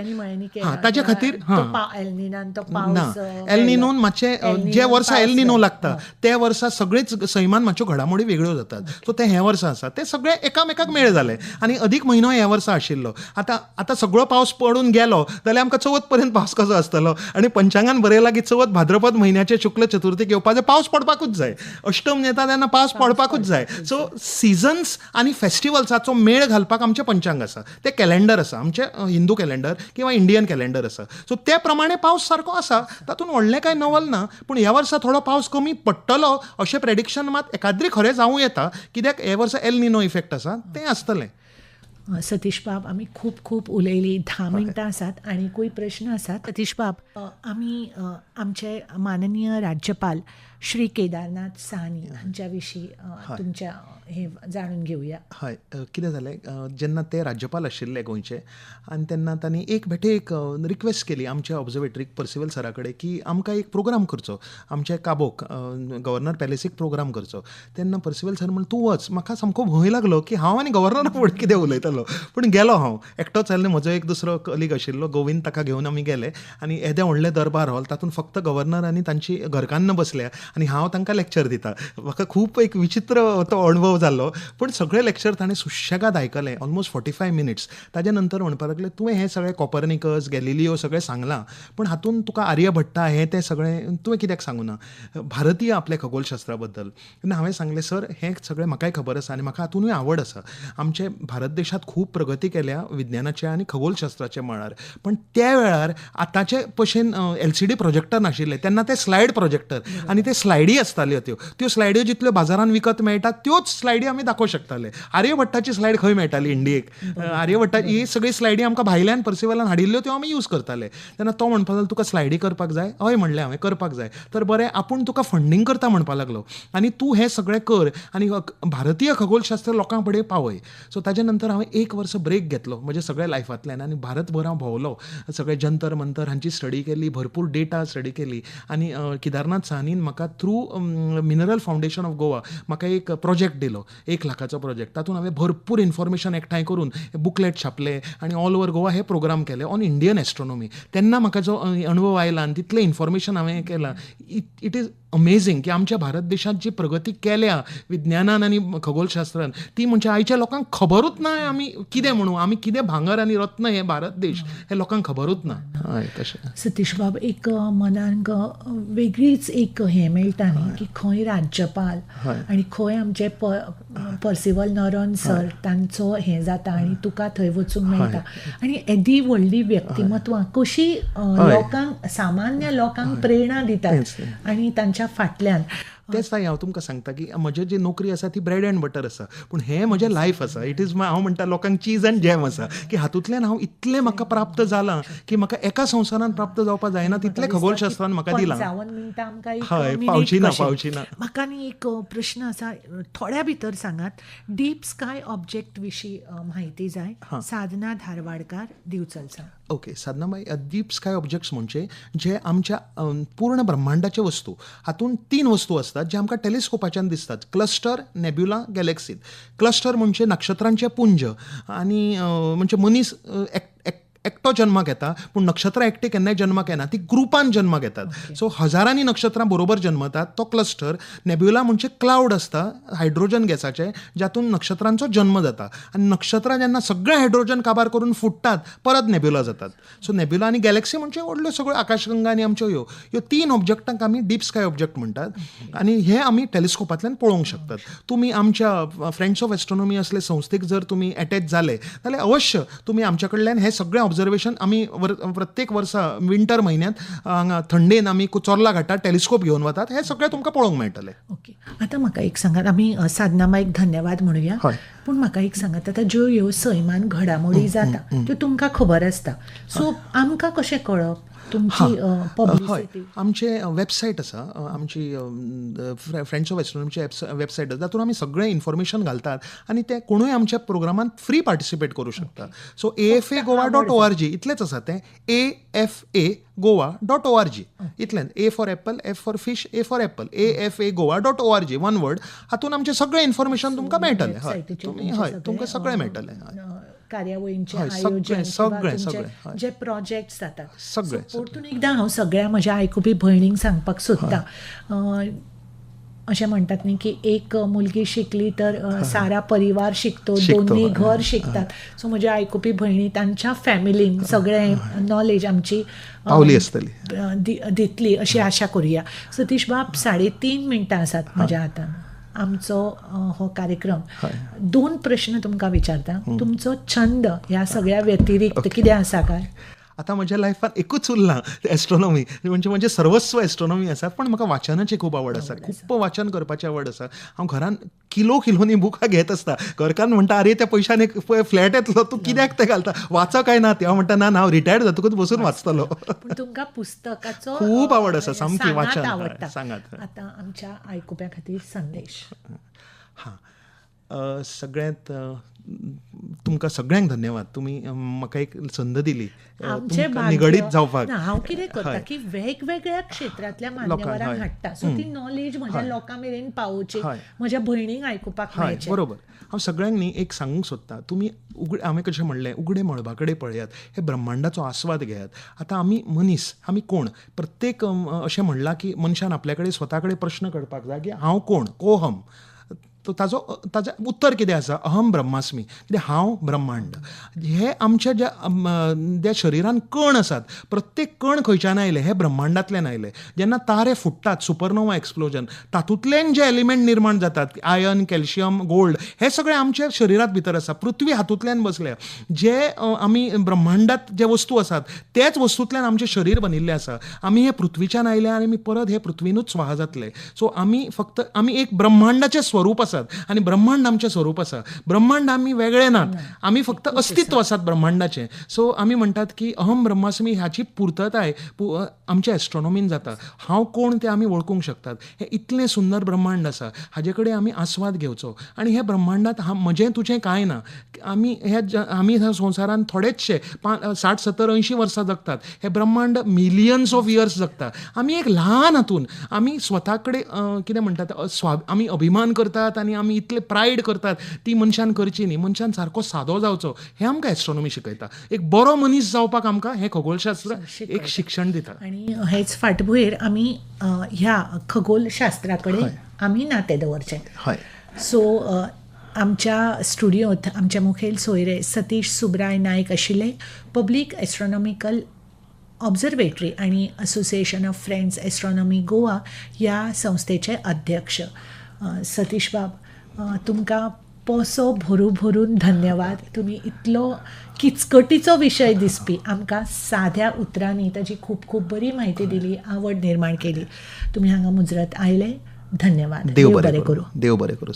ताचे खातीर ना, एल निनोन मातशें जे वर्सा एल निनो लागता त्या वर्सा सगळेच सैमान मातश्यो घडामोडी वेगळ्यो जातात. सो ते हे वर्सा आसा ते सगळे एकामेकाक मेळ जाले आनी अधिक म्हयनो ह्या वर्सा आशिल्लो. आतां सगळो पावस पडून गेलो जाल्यार आमकां चवथ पर्यंत पावस कसो आसतलो. आनी पंचांगान बरयलां की चवथ भाद्रपद म्हयन्याचे शुक्ल चतुर्थीक येवपाचो, पावस पडपाकूच जाय. अष्टम येता तेन्ना पावस पडपाकूच जाय. सो सिजन्स आनी फेस्टिवल्साचो मेळ घालपाक आमचें पंचांग आसा, तें कॅलेंडर आसा, आमचें हिंदू कॅलेंडर किंवा इंडियन कॅलेंडर आसा. सो ते प्रमाणे पावस सारको आसा, तातूंत व्हडलें कांय नवल ना. पूण ह्या वर्सा थोडो पावस कमी पडटलो अशें प्रेडिक्शन मात एकाद्री खरें जावं येता, कित्याक हे वर्सा एल निनो इफेक्ट आसा, तें आसतलें. सतीश बाब, आमी खूब उलयली, 10 मिनटां आसात आनीकूय प्रश्न आसात. सतीश बाब, आमी आमचे माननीय राज्यपाल श्री केदारनाथ साहनी हांच्या विशीं तुमच्या हे जाणून घेवया. हय, कितें जालें, जेन्ना ते राज्यपाल आशिल्ले गोंयचे आनी तेन्ना तांणी एक रिक्वेस्ट केली आमच्या ऑब्झर्वेटरीक पर्सिवल सरा कडेन की आमकां एक प्रोग्राम करचो, आमच्या काबोक गव्हर्नर पॅलेसीक प्रोग्राम करचो. तेन्ना पर्सिवल सर म्हणून तूं वच. म्हाका सामको भंय लागलो की हांव आनी गव्हर्नरा फुडें कितें उलयतलो, पूण गेलो हांव एकटोच. जाल्यार म्हजो एक दुसरो कलीग आशिल्लो गोविंद, ताका घेवन आमी गेले आनी येदें व्हडलें दरबार हॉल, तातूंत फक्त गव्हर्नर आनी तांची घरकान्न बसल्या आनी हांव तांकां लॅक्चर दिता. म्हाका खूब एक विचित्र तो अणभव जाल्लो, पूण सगळें लॅक्चर ताणें सुशेगाद आयकलें, ऑलमोस्ट 45 मिनिट्स. ताजे नंतर म्हणपाक लागले, तुवें हें सगळें कॉपर्निकस, गॅलिलियो सगळें सांगलां, पूण हातूंत तुका आर्यभट्टा हें तें सगळें तुवें कित्याक सांगूं ना, भारतीय आपल्या खगोलशास्त्रा बद्दल. तेन्ना हांवें सांगलें, सर हें सगळें म्हाकाय खबर आसा आनी म्हाका हातूंतूय आवड आसा. आमचे भारत देशांत खूब प्रगती केल्या विज्ञानाच्या आनी खगोलशास्त्राच्या मळार, पण त्या वेळार आतांचे भशेन LCD प्रोजेक्टर नाशिल्ले. तेन्ना ते स्लायड प्रोजेक्टर आनी ते स्लायडी आसताल्यो, त्यो स्लायड्यो जितल्यो बाजारांत विकत मेळटात त्योच स्लायडी आमी दाखोवंक शकताले. आर्यभट्टाची स्लायड खंय मेळटाली इंडियेक, आर्यभट्टाची ही सगळी स्लायडी आमकां भायल्यान पर्सिवलान हाडिल्ल्यो, त्यो आमी यूज करताले. तेन्ना तो म्हणपाक लागलो, तुका स्लायडी करपाक जाय? हय म्हणलें हांवें, करपाक जाय. तर बरें, आपूण तुका फंडींग करता म्हणपाक लागलो आनी तूं हें सगळें कर आनी भारतीय खगोलशास्त्र लोकां कडेन पावय. सो ताजे नंतर हांवें 1 वर्स ब्रेक घेतलो म्हज्या सगळ्या लायफांतल्यान आनी भारतभर हांव भोंवलो, सगळे जंतर मंतर हांची स्टडी केली, भरपूर डेटा स्टडी केली. आनी केदारनाथ साहनीन म्हाका through mineral foundation of Goa म्हाका एक प्रोजेक्ट दिलो, 1 लाखाचो प्रोजेक्ट. तातूंत हांवें भरपूर इन्फॉर्मेशन एकठांय करून बुकलेट छापले आनी ऑल ओवर गोवा हे प्रोग्राम केले ऑन इंडियन एस्ट्रोनॉमी. तेन्ना म्हाका जो अणभव आयला आनी तितलें इन्फॉर्मेशन हांवें केलां, इट इज अमेझींग की आमच्या भारत देशांत जी प्रगती केल्या विज्ञानान आनी खगोलशास्त्रान, ती म्हणजे आयच्या लोकांक खबरूच ना. आमी कितें म्हणूं, आमी कितें भांगर आनी रत्न हे भारत देश, हे लोकांक खबरूच ना. हय तशें. सतीश बाब, एक मनाक वेगळीच एक हें मेळटा न्ही की खंय राज्यपाल आनी खंय आमचे पर्सिवल नरन सर तांचो हें जाता आनी तुका थंय वचूंक मेळटा आनी येदी व्हडली व्यक्तिमत्वां कशी लोकांक, सामान्य लोकांक प्रेरणा दितात आनी तांच्या फाटल्यान. तेच हांव तुमकां सांगता की म्हजी जी नोकरी आसा ती ब्रेड एंड बटर आसा, पूण हें म्हजें लायफ आसा. इट इज हांव म्हणटा लोकांक चीज एंड जॅम आसा, की हातूंतल्यान हांव इतलें म्हाका प्राप्त जालां की म्हाका एका संवसारान प्राप्त जावपाक जायना तितलें खगोलशास्त्रान म्हाका दिलां. 55 मिनटां आमकां हय, पावची ना. म्हाका न्ही एक प्रश्न आसा, थोड्या भितर सांगात. डीप स्काय ऑब्जेक्ट विशीं म्हायती जाय. साधना Dharwadkar, दिवचलचा. Okay, साधनाबाई, deep sky objects म्हणजे जे आमच्या पूर्ण ब्रह्मांडाचे वस्तू, हातूंत 3 वस्तू आसतात आसतात जे आमकां टेलिस्कोपाच्यान दिसतात. Cluster, nebula, Galaxy. क्लस्टर म्हणजे नक्षत्रांचे पुंज आनी म्हणजे मनीस एकटो जल्माक येता पूण नक्षत्रां एकटी केन्नाय जल्माक येना, ती ग्रुपान जल्माक येतात. सो हजारांनी नक्षत्रां बरोबर जल्मतात, तो क्लस्टर. नेब्युला म्हणजे क्लाउड आसता हायड्रोजन गॅसाचे, जातून नक्षत्रांचो जल्म जाता आनी नक्षत्रां जेन्ना सगळे हायड्रोजन काबार करून फुट्टात परत नेब्युला जातात. सो नेब्युला आनी गॅलेक्सी म्हणजे व्हडल्यो सगळ्यो आकाशगंगा आनी आमच्यो ह्यो 3 ऑब्जेक्टांक आमी डीप स्काय ऑब्जेक्ट म्हणटात आनी हे आमी टेलिस्कोपांतल्यान पळोवंक शकतात. तुमी आमच्या फ्रेंड्स ऑफ एस्ट्रोनॉमी असले संस्थेक जर तुमी एटॅच जाले जाल्यार अवश्य तुमी आमच्या कडल्यान हे सगळे ऑब्झर्वेशन आमी प्रत्येक वर्सा विंटर म्हयन्यांत हांगा थंडेन आमी चोर्ला घाटार टेलिस्कोप घेवन वतात. हे सगळे तुमकां पळोवंक मेळटले. ओके, आतां म्हाका एक सांगात, आमी साधना माईक धन्यवाद म्हणुया, पूण म्हाका एक सांगात, आतां ज्यो ह्यो सैमान घडामोडी जाता त्यो तुमकां खबर आसता, सो आमकां कशें कळप तुमची पब्लिसिटी? आमचे वेबसायट आसा, आमची फ्रेंड्स ऑफ एस्ट्रोनॉमीची वेबसायट आसा, तातूंत आमी सगळें इन्फॉर्मेशन घालतात आनी ते कोणूय आमच्या प्रोग्रामांत फ्री पार्टिसिपेट करूं शकता. सो afagoa.org इतलेंच आसा तें, afagoa.org इतलेंच. A for Apple, F for fish, A for Apple, afagoa.org, one word. हातूंत आमचें सगळें इन्फॉर्मेशन तुमकां मेळटलें. तुमकां सगळें मेळटलें. कार्यावळींचे आयोजन, जे प्रोजेक्ट्स जातात, परतून एकदां हांव सगळ्या म्हज्या आयकुपी भयणींक सांगपाक सोदतां, अशें म्हणटात न्ही की एक मुलगी शिकली तर सारा परिवार शिकतो, दोन्ही घर शिकतात. सो म्हज्या आयकुपी भयणी तांच्या फॅमिलीन सगळें नॉलेज आमची पावली आसतली, दितली अशी आशा करुया. सतीश बाब, 3.5 मिनटां आसात म्हज्या हातान. आमचो हो कार्यक्रम 2 प्रश्न तुमकां विचारता. तुमचो छंद ह्या सगळ्या व्यतिरिक्त कितें आसा काय? आतां म्हज्या लायफान एकूच उरलां, एस्ट्रोनॉमी. म्हणजे सर्वस्व एस्ट्रोनॉमी आसा. पण म्हाका वाचनाची खूब आवड आसा, खूब वाचन करपाची आवड आसा. हांव घरान किलोनी बुकां घेत आसता. घरकान्न म्हणटा, आरे त्या पयशान एक फ्लॅट येतलो, तूं कित्याक ते घालता, वाचो काय ना? हांव म्हणटा, ना, हांव रिटायर्ड जातकूच बसून वाचतलो. पूण तुमकां पुस्तकाचो खूब आवड आसा, सामकी वाचन आवडटा. सांगात. आतां आमच्या आयकुप्या खातीर संदेश. सगळ्यांत तुमकां सगळ्यांक धन्यवाद. तुमी म्हाका एक संद दिली निगडीत जावपाक. हांव कितें करता की वेगवेगळ्या क्षेत्रांतल्या मान्यवरांक हाडटा, सो ती नॉलेज म्हज्या लोकां मेरेन पावोवची, म्हज्या भयणींक आयकुपाक मेळचें. बरोबर. हांव सगळ्यांक न्ही एक सांगूंक सोदतां, तुमी हांवें कशें म्हणलें, उगडे मळबा कडेन पळयात, हे ब्रह्मांडाचो आस्वाद घेयात. आतां आमी मनीस, आमी कोण? प्रत्येक अशें म्हणलां की मनशान आपल्या कडेन स्वता कडेन प्रश्न करपाक जाय की हांव कोण, कोहम. ताजें उत्तर कितें आसा? अहम ब्रह्मास्मी. कितें? हांव ब्रह्मांड. हे आमच्या ज्या शरिरान कण आसात, प्रत्येक कण खंयच्यान आयले? हे ब्रह्मांडांतल्यान आयले. जेन्ना तारे फुट्टात, सुपरनोवा एक्सप्लोजन, तातूंतल्यान जे एलिमेंट निर्माण जातात, आयर्न, कॅल्शियम, गोल्ड, हे सगळें आमच्या शरिरांत भितर आसा. पृथ्वी हातूंतल्यान बसल्या. जे आमी ब्रह्मांडात जे वस्तू आसात, तेच वस्तूंतल्यान आमचें शरीर बनिल्लें आसा. आमी हे पृथ्वीच्यान आयले आनी आमी परत हे पृथ्वीनूच स्वाहा जातले. सो आमी एक ब्रह्मांडाचें स्वरूप आसात आनी ब्रह्मांड आमचें स्वरूप आसा. ब्रह्मांड आमी वेगळे नात, आमी फक्त अस्तित्व आसात ब्रह्मांडाचें. सो आमी म्हणटात की अहम ब्रह्मास्मी, ह्याची पुर्तताय आमच्या एस्ट्रोनॉमीन जाता. हांव कोण तें आमी वळखूंक शकतात. हें इतलें सुंदर ब्रह्मांड आसा, हाजे कडेन आमी आस्वाद घेवचो. आनी हे ब्रह्मांडांत म्हजें तुजें कांय ना. आमी ह्या संवसारांत थोडेचशे 60, 70, 80 वर्सां जगतात. हे ब्रह्मांड मिलियन्स ऑफ इयर्स जगता. आमी एक ल्हान हातून आमी स्वता कडेन कितें म्हणटात, आमी अभिमान करतात आनी आमी इतले प्रायड करतात. ती मनशान करची न्ही. मनशान सारको सादो जावचो, हें आमकां एस्ट्रोनॉमी शिकयता. एक बरो मनीस जावपाक आमकां हें खगोलशास्त्र एक शिक्षण दिता. आनी हेच फाटभुंयेर आमी ह्या खगोलशास्त्रा कडेन आमी नातें दवरचें. सो आमच्या स्टुडियोंत आमचे मुखेल सोयरे सतीश सुब्राय नायक आशिल्ले, पब्लीक एस्ट्रोनॉमिकल ऑब्झर्वेटरी आनी association of friends astronomy Goa ह्या संस्थेचे अध्यक्ष. सतीश बाब, तुमकां पोसो भरून धन्यवाद. तुमी इतलो किचकटीचो विशय दिसपी आमकां साद्या उतरांनी ताची खूब खूब बरी म्हायती दिली, आवड निर्माण केली. तुमी हांगा मुजरत आयले. धन्यवाद. देव बरें करूं.